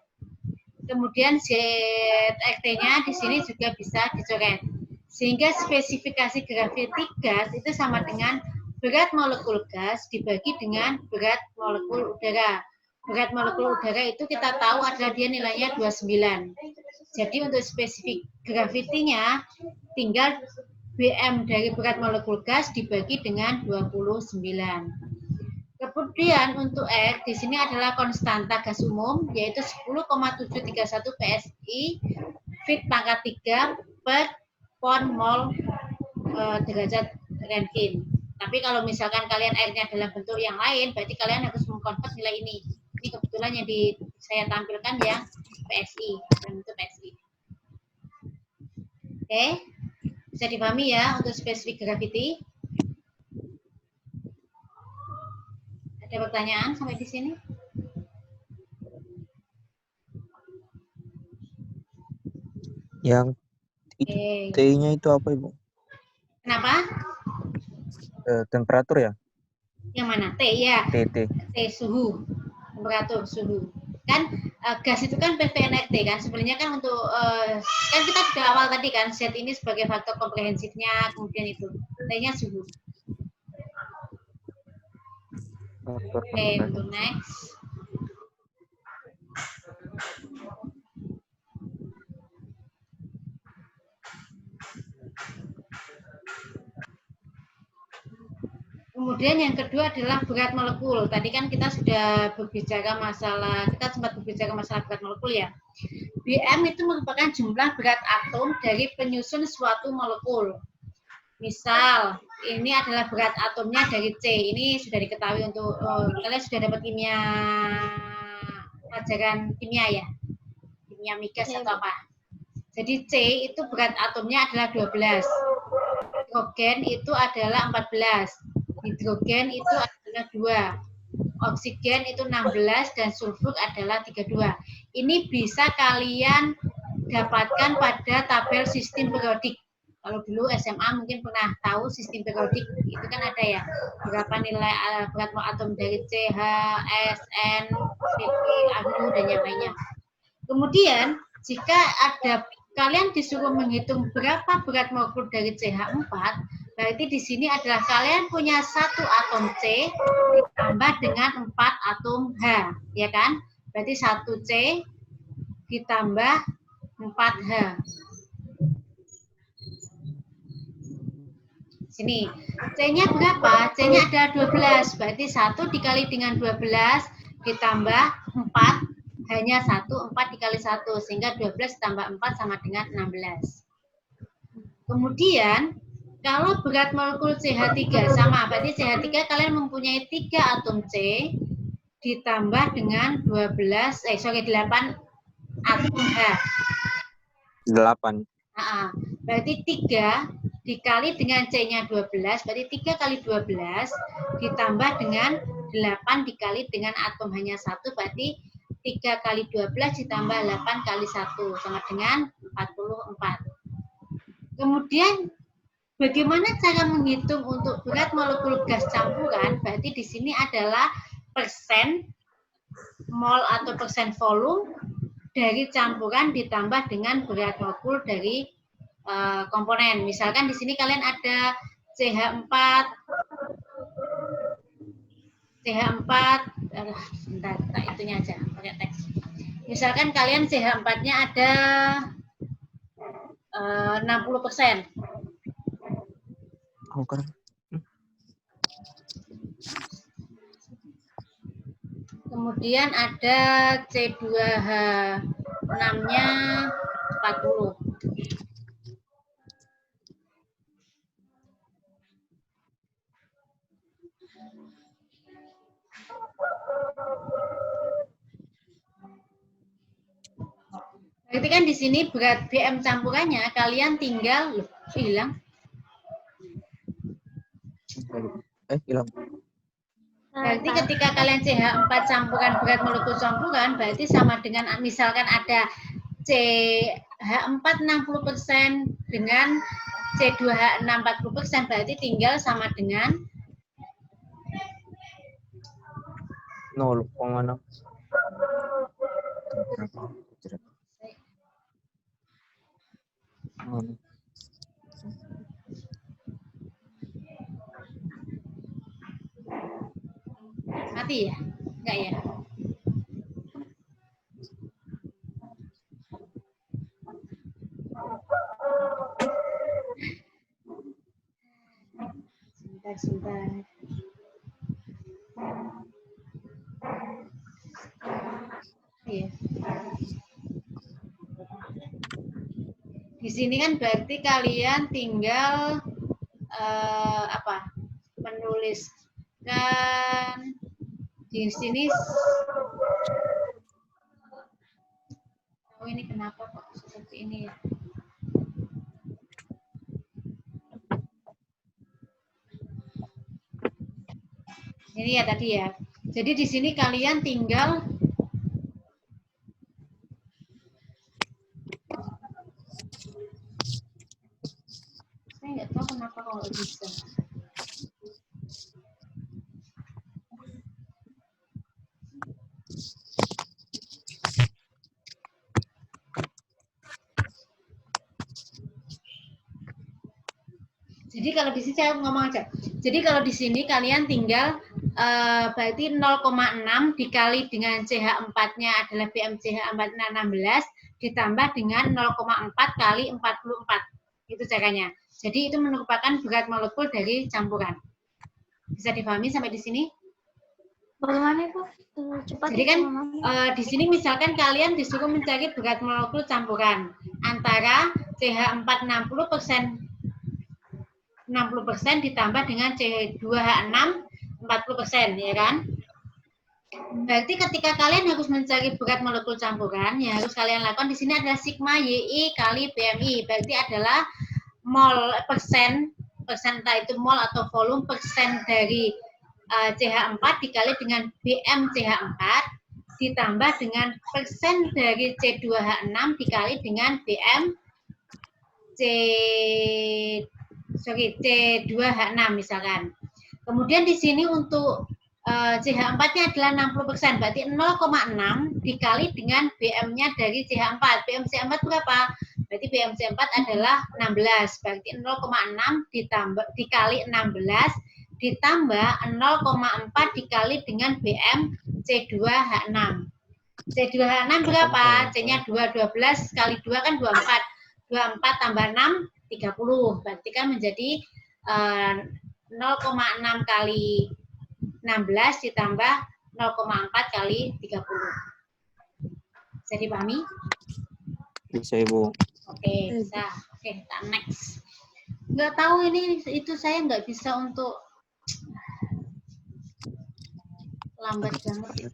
Kemudian ZRT-nya di sini juga bisa dicoret. Sehingga spesifikasi graviti gas itu sama dengan berat molekul gas dibagi dengan berat molekul udara. Berat molekul udara itu kita tahu adalah dia nilainya 29. Jadi untuk spesifik gravitinya tinggal BM dari berat molekul gas dibagi dengan 29. Kemudian untuk R di sini adalah konstanta gas umum yaitu 10,731 PSI Fit pangkat 3 per pon mol derajat Rankine. Tapi kalau misalkan kalian R-nya dalam bentuk yang lain, berarti kalian harus mengkonvert nilai ini. Ini kebetulan yang saya tampilkan ya PSI, dalam bentuk PSI. Oke, bisa dipahami ya untuk spesifik gravity. Ada pertanyaan sampai di sini? Yang T-nya itu apa, Ibu? Kenapa? Temperatur ya? Yang mana? T ya. T. T suhu, temperatur suhu. Kan gas itu kan PV-NRT kan. Sebenarnya kan untuk kan kita sudah awal tadi kan Z ini sebagai faktor komprehensifnya, kemudian itu T-nya suhu. Oke, untuk next. Kemudian yang kedua adalah berat molekul. Tadi kan kita sudah berbicara masalah, kita sempat berbicara masalah berat molekul ya. BM itu merupakan jumlah berat atom dari penyusun suatu molekul. Misal, ini adalah berat atomnya dari C. Ini sudah diketahui untuk, kalian sudah dapat kimia, pelajaran kimia ya? Kimia migas atau apa? Jadi C itu berat atomnya adalah 12. Hidrogen itu adalah 14. Hidrogen itu adalah 2. Oksigen itu 16 dan sulfur adalah 32. Ini bisa kalian dapatkan pada tabel sistem periodik. Kalau dulu SMA mungkin pernah tahu sistem periodik, itu kan ada ya, berapa nilai berat atom dari CH, SN, PP, AgNu, dan yang lainnya. Kemudian, jika ada kalian disuruh menghitung berapa berat molekul dari CH4, berarti di sini adalah kalian punya 1 atom C ditambah dengan 4 atom H, ya kan? Berarti 1 C ditambah 4 H. Sini, C-nya berapa? C-nya ada 12, berarti 1 dikali dengan 12 ditambah 4, hanya 1, 4 dikali 1, sehingga 12 tambah 4 sama dengan 16. Kemudian, kalau berat molekul CH3 sama, berarti CH3 kalian mempunyai 3 atom C ditambah dengan 8 atom H. 8. Berarti 3 dikali dengan C-nya 12, berarti 3 kali 12 ditambah dengan 8 dikali dengan atom hanya 1, berarti 3 kali 12 ditambah 8 kali 1, sama dengan 44. Kemudian, bagaimana cara menghitung untuk berat molekul gas campuran? Berarti di sini adalah persen mol atau persen volume dari campuran ditambah dengan berat molekul dari komponen. Misalkan di sini kalian ada CH4, sebentar, itunya aja, pakai teks. Misalkan kalian CH4-nya ada 60%. Kemudian ada C2H6-nya 40. Berarti kan di sini berat BM campurannya kalian tinggal hilang. Hilang. Berarti ketika kalian CH4 campuran berat molekul campuran, berarti sama dengan misalkan ada CH4 60% dengan C2H6 40%, berarti tinggal sama dengan 0,6. mati ya? Enggak ya? Sebentar. Iya. Di sini kan berarti kalian tinggal menuliskan di sini. Oh, ini kenapa kok seperti ini ya? Ini ya tadi ya. Jadi di sini kalian tinggal saya nggak tahu kenapa kalau bisa. Jadi kalau di sini saya ngomong aja. Jadi kalau di sini kalian tinggal berarti 0,6 dikali dengan CH4-nya adalah BmCH416 ditambah dengan 0,4 kali 44. Itu caranya. Jadi itu merupakan berat molekul dari campuran. Bisa dipahami sampai di sini? Bagaimana Ibu? Cepat. Jadi kan di sini misalkan kalian disuruh mencari berat molekul campuran antara CH4 60% ditambah dengan C2H6 40%, ya kan? Berarti ketika kalian harus mencari berat molekul campuran, yang harus kalian lakukan di sini adalah sigma YI kali BMI. Berarti adalah mol persen entah itu mol atau volume persen dari CH4 dikali dengan BmCH4 ditambah dengan persen dari C2H6 dikali dengan C2H6 misalkan. Kemudian di sini untuk CH4-nya adalah 60%, berarti 0,6 dikali dengan BM-nya dari CH4. BmCH4 berapa? Berarti BmCH4 adalah 16, berarti 0,6 dikali 16 ditambah 0,4 dikali dengan BmC2H6. C2H6 berapa? C-nya 2, 12 kali 2 kan 24. 24 tambah 6, 30. Berarti kan menjadi 0,6 kali 16 ditambah 0,4 kali 30. Bisa dipahami? Bisa, Ibu. Oke, bisa. Oke, kita next. Nggak tahu ini, itu saya nggak bisa untuk lambat banget.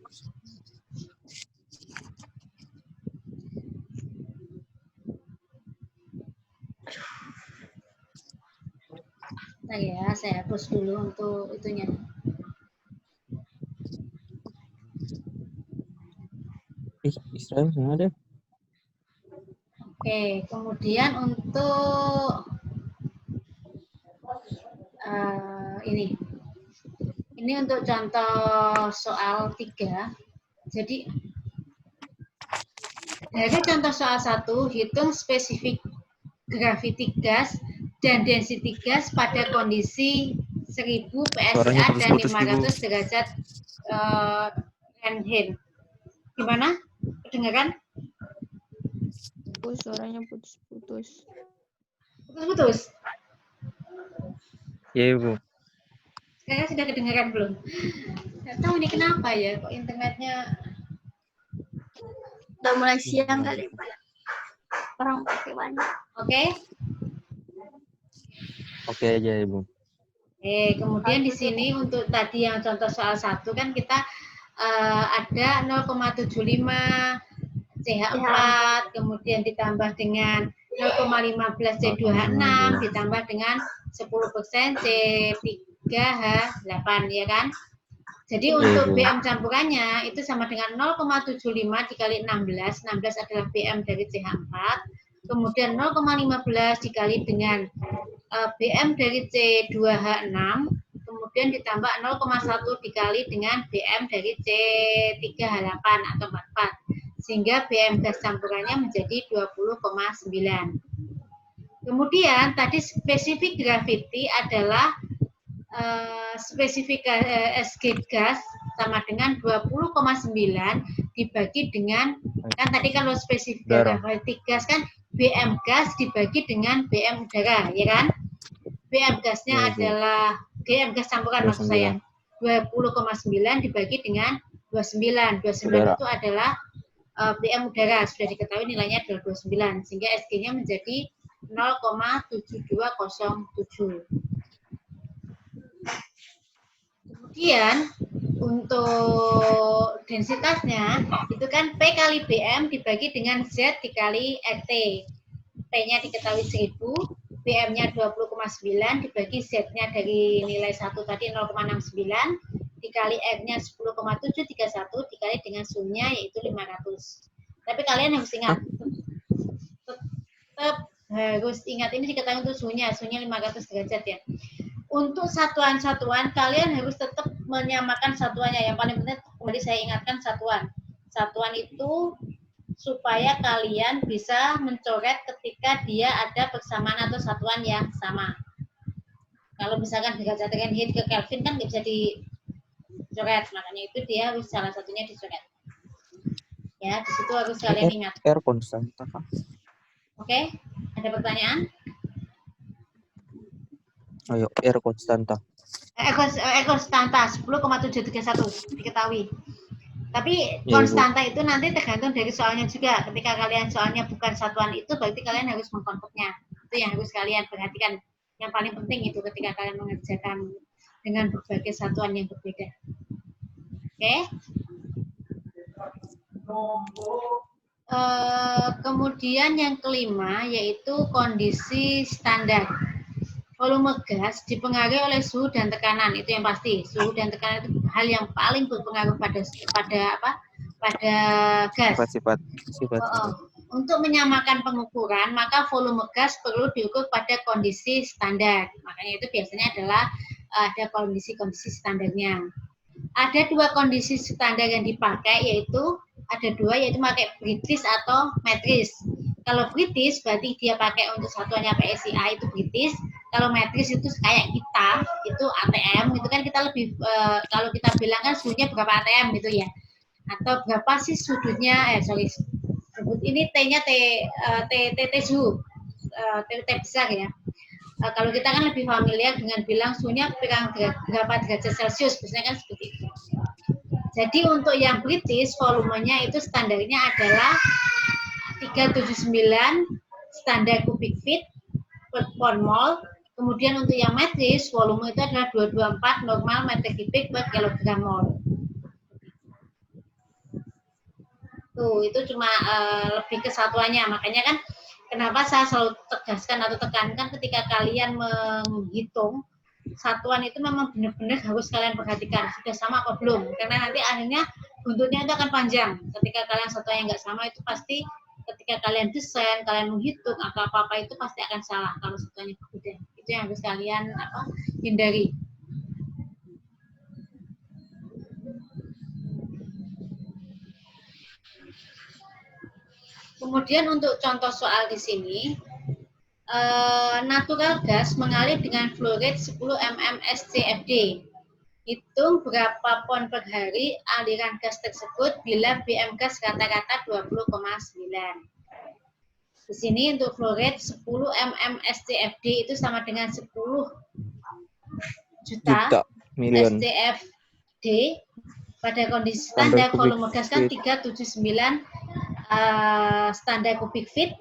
Nah ya, saya hapus dulu untuk itunya. Israel sana deh. Oke, kemudian untuk ini untuk contoh soal 3. Jadi dari contoh soal 1, hitung spesifik gravity gas dan density gas pada kondisi 1000 PSA dan 500 derajat Fahrenheit. Gimana? Kedengaran? Suaranya putus-putus. Putus-putus? Iya, Ibu. Sekarang sudah kedengaran belum? Nggak tahu ini kenapa ya, kok internetnya Udah mulai siang kali Pak. Orang pakai banyak. oke? Oke aja, Ibu. Kemudian di sini untuk tadi yang contoh soal 1 kan kita ada 0,75 CH4, kemudian ditambah dengan 0,15 C2H6, ditambah dengan 10% C3H8, ya kan? Jadi Iya, untuk Ibu. BM campurannya itu sama dengan 0,75 dikali 16. 16 adalah BM dari CH4. Kemudian 0,15 dikali dengan BM dari C2H6. Kemudian ditambah 0,1 dikali dengan BM dari C3H8 atau 44. Sehingga BM gas campurannya menjadi 20,9. Kemudian tadi spesifik gravity adalah spesifik SG gas sama dengan 20,9 dibagi dengan, kan tadi kalau spesifik Udara. gravity gas kan BM gas dibagi dengan BM udara, ya kan? BM gasnya Iya, Bu. adalah BM gas campuran maksud saya 20,9 dibagi dengan 29. 29 Udara. itu adalah BM udara, sudah diketahui nilainya adalah 29 sehingga SG-nya menjadi 0,7207. Kemudian untuk densitasnya itu kan P kali BM dibagi dengan Z dikali RT. P-nya diketahui 1000, BM-nya 20,9 dibagi Z-nya dari nilai 1 tadi 0,69 dikali R-nya 10,731 dikali dengan suhunya yaitu 500. Tapi kalian harus ingat, tetap harus ingat ini diketahui untuk suhunya 500 derajat ya. Untuk satuan-satuan kalian harus tetap menyamakan satuannya. Yang paling penting kembali saya ingatkan satuan. Satuan itu supaya kalian bisa mencoret ketika dia ada persamaan atau satuan yang sama. Kalau misalkan derajat Fahrenheit ke Kelvin kan nggak bisa dicoret, makanya itu dia harus salah satunya dicoret. Ya, di situ harus kalian ingat. R konstanta. Oke, ada pertanyaan? Ayo, R konstanta. Konstanta 10,731 diketahui. Tapi Iya, konstanta itu nanti tergantung dari soalnya juga. Ketika kalian soalnya bukan satuan itu, berarti kalian harus mengkonvertnya. Itu yang harus kalian perhatikan. Yang paling penting itu ketika kalian mengerjakan dengan berbagai satuan yang berbeda. Oke? Kemudian yang kelima yaitu kondisi standar. Volume gas dipengaruhi oleh suhu dan tekanan, itu yang pasti. Suhu dan tekanan itu hal yang paling berpengaruh pada gas. Sifat. Untuk menyamakan pengukuran, maka volume gas perlu diukur pada kondisi standar. Makanya itu biasanya adalah ada kondisi-kondisi standarnya. Ada dua kondisi standar yang dipakai, yaitu pakai British atau metris. Kalau British berarti dia pakai untuk satuannya PSI itu British. Kalau metris itu kayak kita, itu ATM, itu kan kita lebih, kalau kita bilang kan suhunya berapa ATM gitu ya. Atau berapa sih sudutnya, ini T-nya T suhu, T besar ya. Kalau kita kan lebih familiar dengan bilang suhunya berapa derajat Celcius, biasanya kan seperti itu. Jadi untuk yang British, volumenya itu standarnya adalah 379 standar kubik feet per pound mol. Kemudian untuk yang metris, volume itu adalah 224 normal meter kubik per kilogram mol. Tuh, itu cuma lebih ke satuannya. Makanya kan kenapa saya selalu tegaskan atau tekankan ketika kalian menghitung satuan itu memang benar-benar harus kalian perhatikan sudah sama apa belum, karena nanti akhirnya buntutnya itu akan panjang. Ketika kalian satuannya nggak sama itu pasti ketika kalian desain, kalian menghitung atau apa-apa itu pasti akan salah kalau satuannya berbeda. Itu yang harus kalian hindari. Kemudian untuk contoh soal di sini, natural gas mengalir dengan flow rate 10 mm SCFD. Hitung berapa pon per hari aliran gas tersebut bila BM gas rata-rata 20,9. Di sini untuk flow rate 10 mm SCFD itu sama dengan 10 juta million SCFD pada kondisi standar volume gas kan 379 standar kubik feet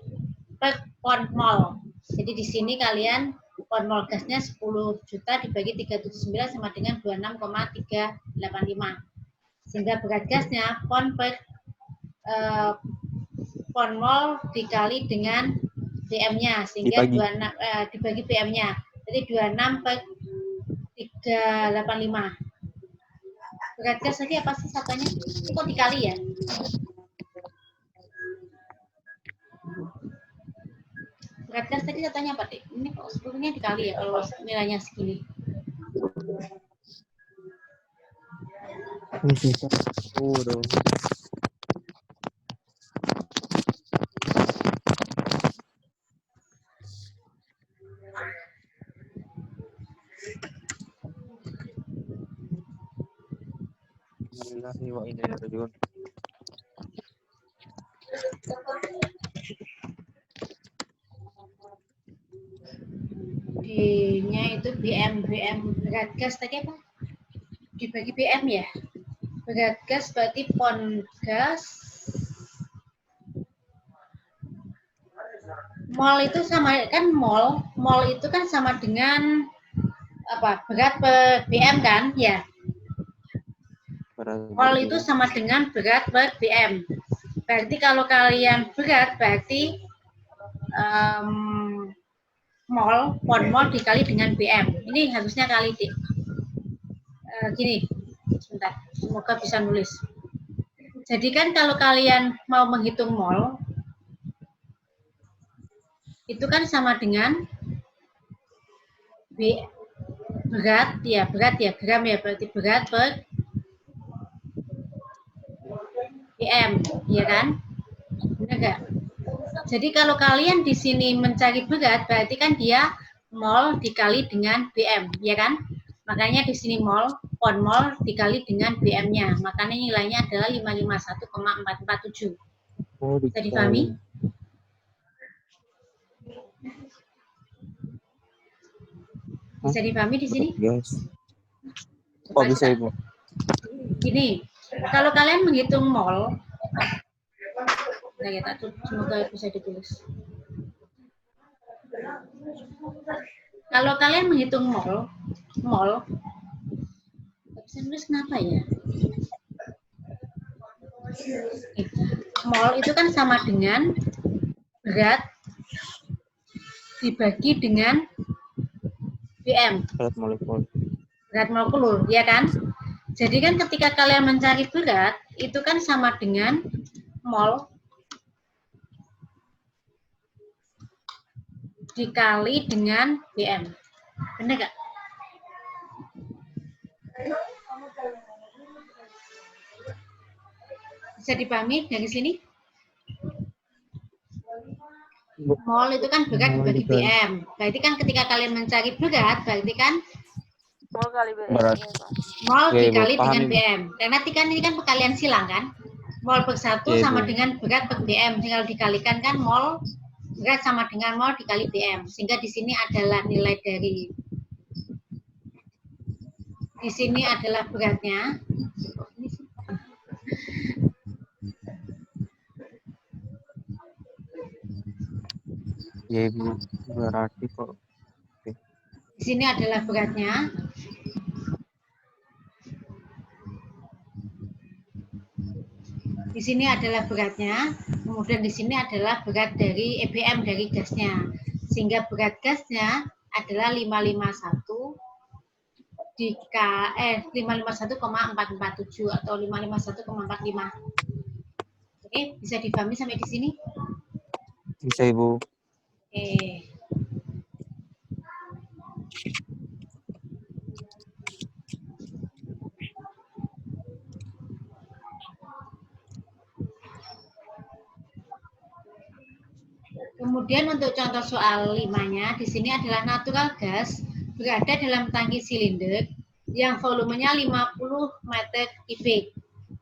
per pound mol. Jadi di sini kalian pound mol gasnya 10 juta dibagi 379 sama dengan 26,385. Sehingga berat gasnya pound per pound mol dikali dengan BM-nya sehingga dibagi BM-nya. Jadi 26 per 385. Berat gas tadi apa sih satunya? Itu kok dikali ya? Berat gas tadi satunya apa, Dik? Ini kok sebetulnya dikali ya kalau nilainya segini. Udah. Bismillahirrahmanirrahim wa inna ilaihi raji'un. D-nya itu BM berat gas tadi apa? Dibagi BM ya? Berat gas berarti pon gas. Mol itu sama kan mol itu kan sama dengan apa? Berat per BM kan? Ya. Mol itu sama dengan berat per BM. Berarti kalau kalian berat berarti pon mol dikali dengan BM. Ini harusnya kali Dik. Gini, sebentar. Semoga bisa nulis. Jadi kan kalau kalian mau menghitung mol, itu kan sama dengan berat ya gram ya, berarti berat per BM, ya kan? Benar nggak? Jadi kalau kalian di sini mencari berat, berarti kan dia mol dikali dengan BM, ya kan? Makanya di sini pon mol dikali dengan BM-nya. Makanya nilainya adalah 551,447. Bisa dipahami? Bisa dipahami di sini? Yes. Oh, bisa Ibu. Gini, kalau kalian menghitung mol, semoga bisa ditulis. Kalau kalian menghitung mol, bisa nulis kenapa ya? Mol itu kan sama dengan berat dibagi dengan BM. Berat molekul. Berat molekul, ya kan? Jadi kan ketika kalian mencari berat, itu kan sama dengan mol dikali dengan BM. Benar nggak? Bisa dipahami dari sini? Mol itu kan berat dibagi BM. Berarti kan ketika kalian mencari berat, berarti kan Mol kali BM. Berat. mol Oke, dikali Ibu, paham, dengan Ibu. BM. Karena kan ini kan perkalian silang kan? Mol per 1 Iya, sama Ibu. dengan berat per BM. Tinggal dikalikan kan mol berat sama dengan mol dikali BM. Sehingga di sini adalah nilai dari di sini adalah beratnya. Ya Ibu, berarti kok. Di sini adalah beratnya. Di sini adalah beratnya, kemudian di sini adalah berat dari EBM dari gasnya. Sehingga berat gasnya adalah 551 551,447 atau 551,45. Oke, bisa dipahami sampai di sini? Bisa Ibu. Oke. Kemudian untuk contoh soal 5-nya, di sini adalah natural gas berada dalam tangki silinder yang volumenya 50 meter kubik.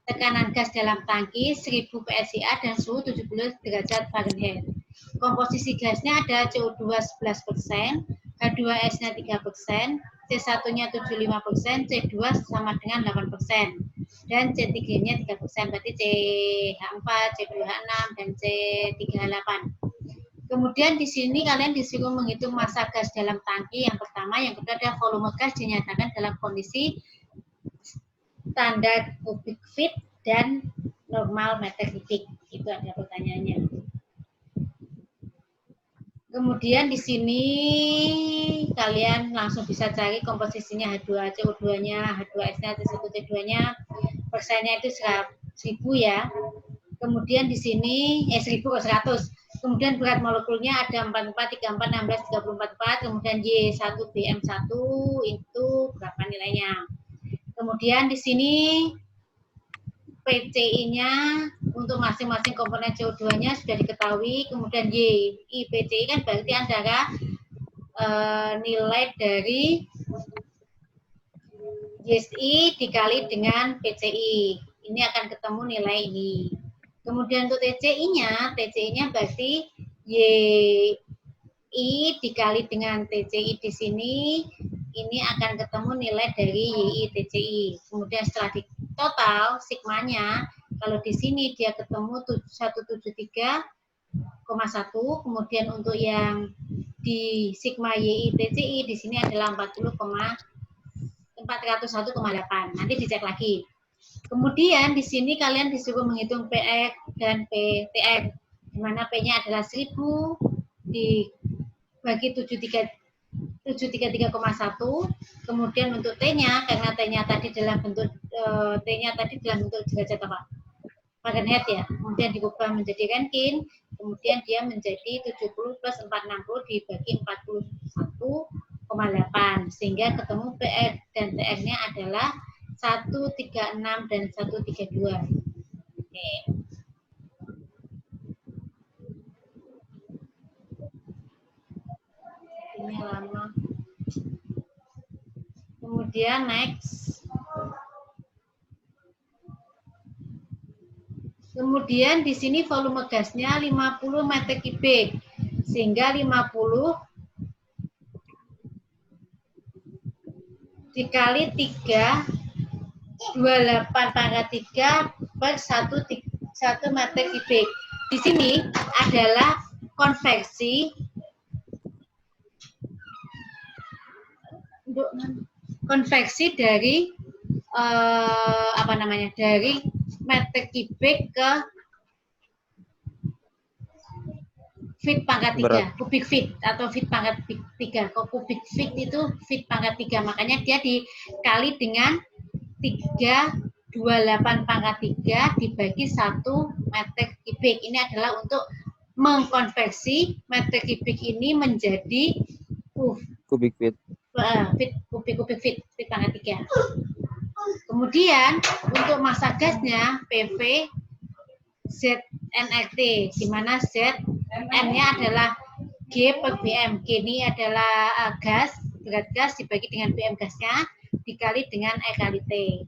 Tekanan gas dalam tangki 1000 PSIA dan suhu 70 derajat Fahrenheit. Komposisi gasnya ada CO2 11%, H2S-nya 3%, C1-nya 75%, C2 sama dengan 8%, dan C3-nya 3%, berarti CH4, C2H6, dan C3H8. Kemudian di sini kalian disuruh menghitung massa gas dalam tangki yang pertama, yang kedua adalah volume gas dinyatakan dalam kondisi standar kubik feet dan normal meter kubik. Itu ada pertanyaannya. Kemudian di sini kalian langsung bisa cari komposisinya H2 CO2-nya, H2S-nya, C1C2-nya, persennya itu 1000 ya. Kemudian di sini 1000 ke 100. Kemudian berat molekulnya ada 44, 34, 16, 34, kemudian Y1BM1 itu berapa nilainya. Kemudian di sini PCI-nya untuk masing-masing komponen CO2-nya sudah diketahui. Kemudian YI PCI kan berarti antara nilai dari YSI dikali dengan PCI. Ini akan ketemu nilai ini. Kemudian untuk TCI-nya berarti YI dikali dengan TCI di sini, ini akan ketemu nilai dari YI TCI. Kemudian setelah di total sigmanya, kalau di sini dia ketemu 173,1, kemudian untuk yang di sigma YI TCI di sini adalah 401,8. Nanti dicek lagi. Kemudian di sini kalian disuruh menghitung PX dan PTX, di mana P-nya adalah 1000 dibagi 733,1. Kemudian untuk T-nya, karena T-nya tadi dalam bentuk derajat apa? Fahrenheit ya. Kemudian diubah menjadi Rankine, kemudian dia menjadi 70 plus 460 dibagi 41,8, sehingga ketemu PX dan TX-nya adalah 136 dan 132. Oke. Ini lama. Kemudian next. Kemudian di sini volume gasnya 50 meter kubik, sehingga 50 dikali 3 28 pangkat 3 per 1 meter kubik. Di sini adalah konveksi dari dari meter kubik ke feet pangkat 3, kubik feet atau feet pangkat 3. Kalau kubik feet itu feet pangkat 3, makanya dia dikali dengan 328 pangkat 3 dibagi 1 meter kubik. Ini adalah untuk mengkonversi meter kubik ini menjadi kubik feet. Kubik feet pangkat 3. Kemudian untuk massa gasnya PV ZNRT, di mana Z N-nya adalah G per BM. G ini adalah gas, berat gas dibagi dengan BM gasnya dikali dengan E kali T.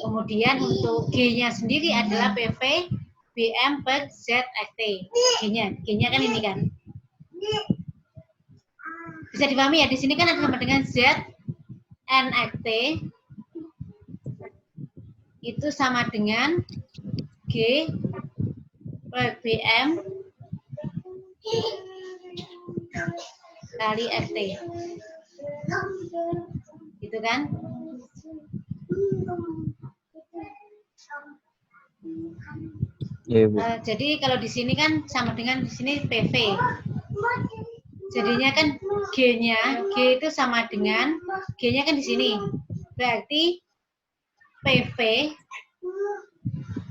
Kemudian untuk G-nya sendiri adalah PV BM per ZRT. G-nya kan ini kan. Bisa dipahami ya, di sini kan ada sama dengan ZNRT itu sama dengan G per BM kali RT. Gitu kan? Ya, Bu. Jadi kalau di sini kan sama dengan di sini PV. Jadinya kan G-nya, G itu sama dengan G-nya kan di sini. Berarti PV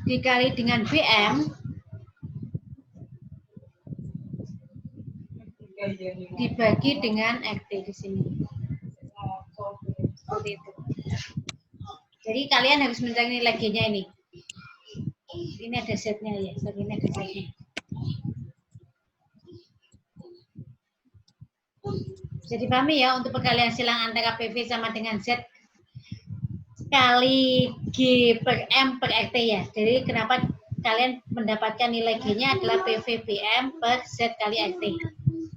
dikali dengan BM dibagi dengan RT di sini. Seperti itu. Jadi kalian harus mencari nilai G-nya ini. Ini ada Z-nya ya, ini ada Z-nya. Jadi pahami ya, untuk perkalian silang antara PV sama dengan Z kali G per M per RT ya. Jadi kenapa kalian mendapatkan nilai G-nya adalah PV BM per Z kali RT.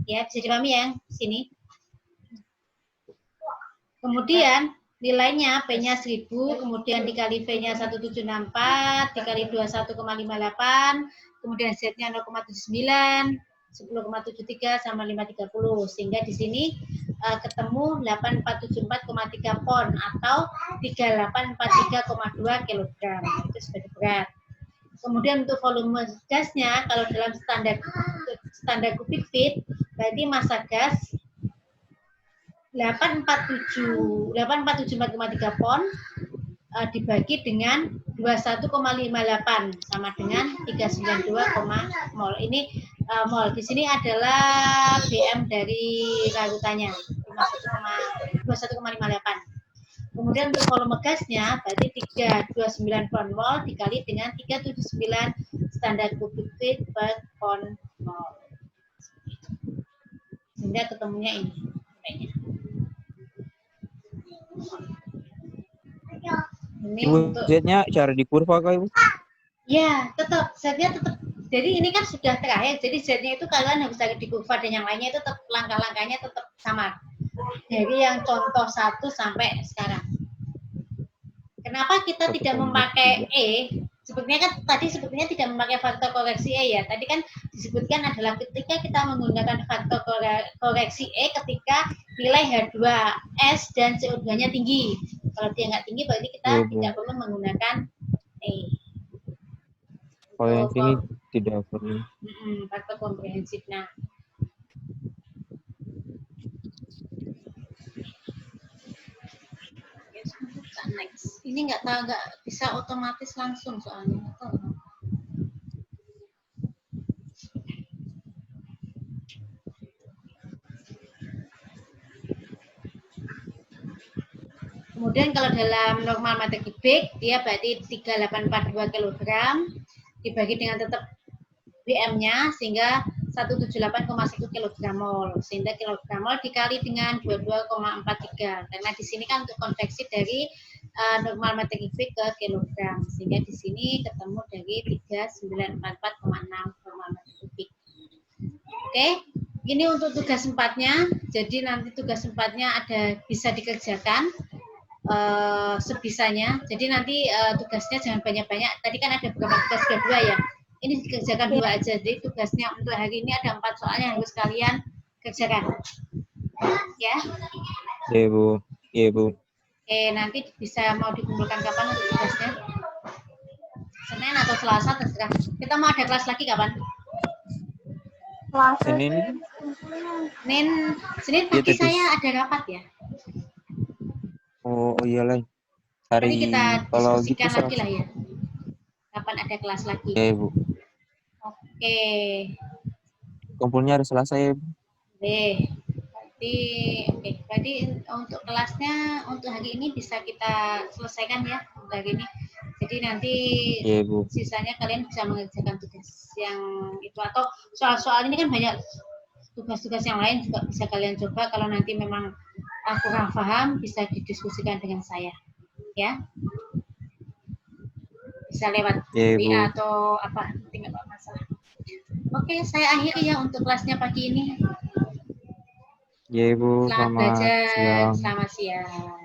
Ya, bisa dipahami ya, sini. Kemudian nilainya P-nya 1000, kemudian dikali V-nya 1764, dikali 21,58, kemudian Z-nya 0,79, 10,73 sama 530, sehingga di sini ketemu 8474,3 pon atau 3843,2 kg. Itu sebagai berat. Kemudian untuk volume gasnya, kalau dalam standar kubik feet, berarti massa gas 847,3 pon dibagi dengan 21,58 sama dengan 392, mol. Ini mol. Di sini adalah BM dari larutannya 21,58. Kemudian untuk volume gasnya berarti 329 ton mol dikali dengan 379 standar kubik feet per ton mol. Sehingga ketemunya ini. Ini Ibu, untuk Z-nya cara di kurva kah, Ibu? ya tetap Z-nya tetap. Jadi ini kan sudah terakhir. Jadi Z-nya itu kalian harus cari di kurva dan yang lainnya itu tetap langkah-langkahnya tetap sama. Dari yang contoh 1 sampai sekarang. Kenapa kita tidak memakai E? Sebetulnya kan tadi sebetulnya tidak memakai faktor koreksi E ya. Tadi kan disebutkan adalah ketika kita menggunakan faktor koreksi E ketika nilai H2S dan CO2-nya tinggi. Kalau dia nggak tinggi berarti kita tidak perlu menggunakan E. Kalau yang sini tidak perlu. Faktor komprehensif. Nah, next. Ini nggak bisa otomatis langsung soalnya. Kemudian kalau dalam normal meter kubik dia berarti 3842 kg dibagi dengan tetap BM-nya sehingga 178,1 kg mol. Sehingga kilogram mol dikali dengan 22,43. Karena di sini kan untuk konveksi dari normal meter kubik ke kilogram. Sehingga di sini ketemu dari 3944,6 normal meter kubik. Oke, ini untuk tugas 4-nya. Jadi nanti tugas 4-nya ada bisa dikerjakan sebisanya. Jadi nanti tugasnya jangan banyak-banyak. Tadi kan ada beberapa tugas kedua ya. Ini dikerjakan 2 aja. Jadi tugasnya untuk hari ini ada 4 soal yang harus kalian kerjakan. Ya. Iya, Bu. Iya, Bu. Oke, nanti bisa mau dikumpulkan kapan untuk tugasnya? Senin atau Selasa terserah. Kita mau ada kelas lagi kapan? Senin. Senin pagi saya ada rapat ya. Oh iyalah. Nanti kita kalau diskusikan gitu lagi lah ya. Kapan ada kelas lagi? Iya, Bu. Oke. Kumpulnya hari Selasa ya, Bu. Berarti untuk kelasnya untuk hari ini bisa kita selesaikan ya untuk hari ini. Jadi nanti Bu. sisanya kalian bisa mengerjakan tugas yang itu atau soal-soal ini kan banyak tugas-tugas yang lain juga bisa kalian coba. Kalau nanti memang kurang paham bisa didiskusikan dengan saya, ya. Bisa lewat WA atau apa, tidak masalah. Oke, saya akhiri ya untuk kelasnya pagi ini. Iya, Bu. Selamat belajar. Selamat siang.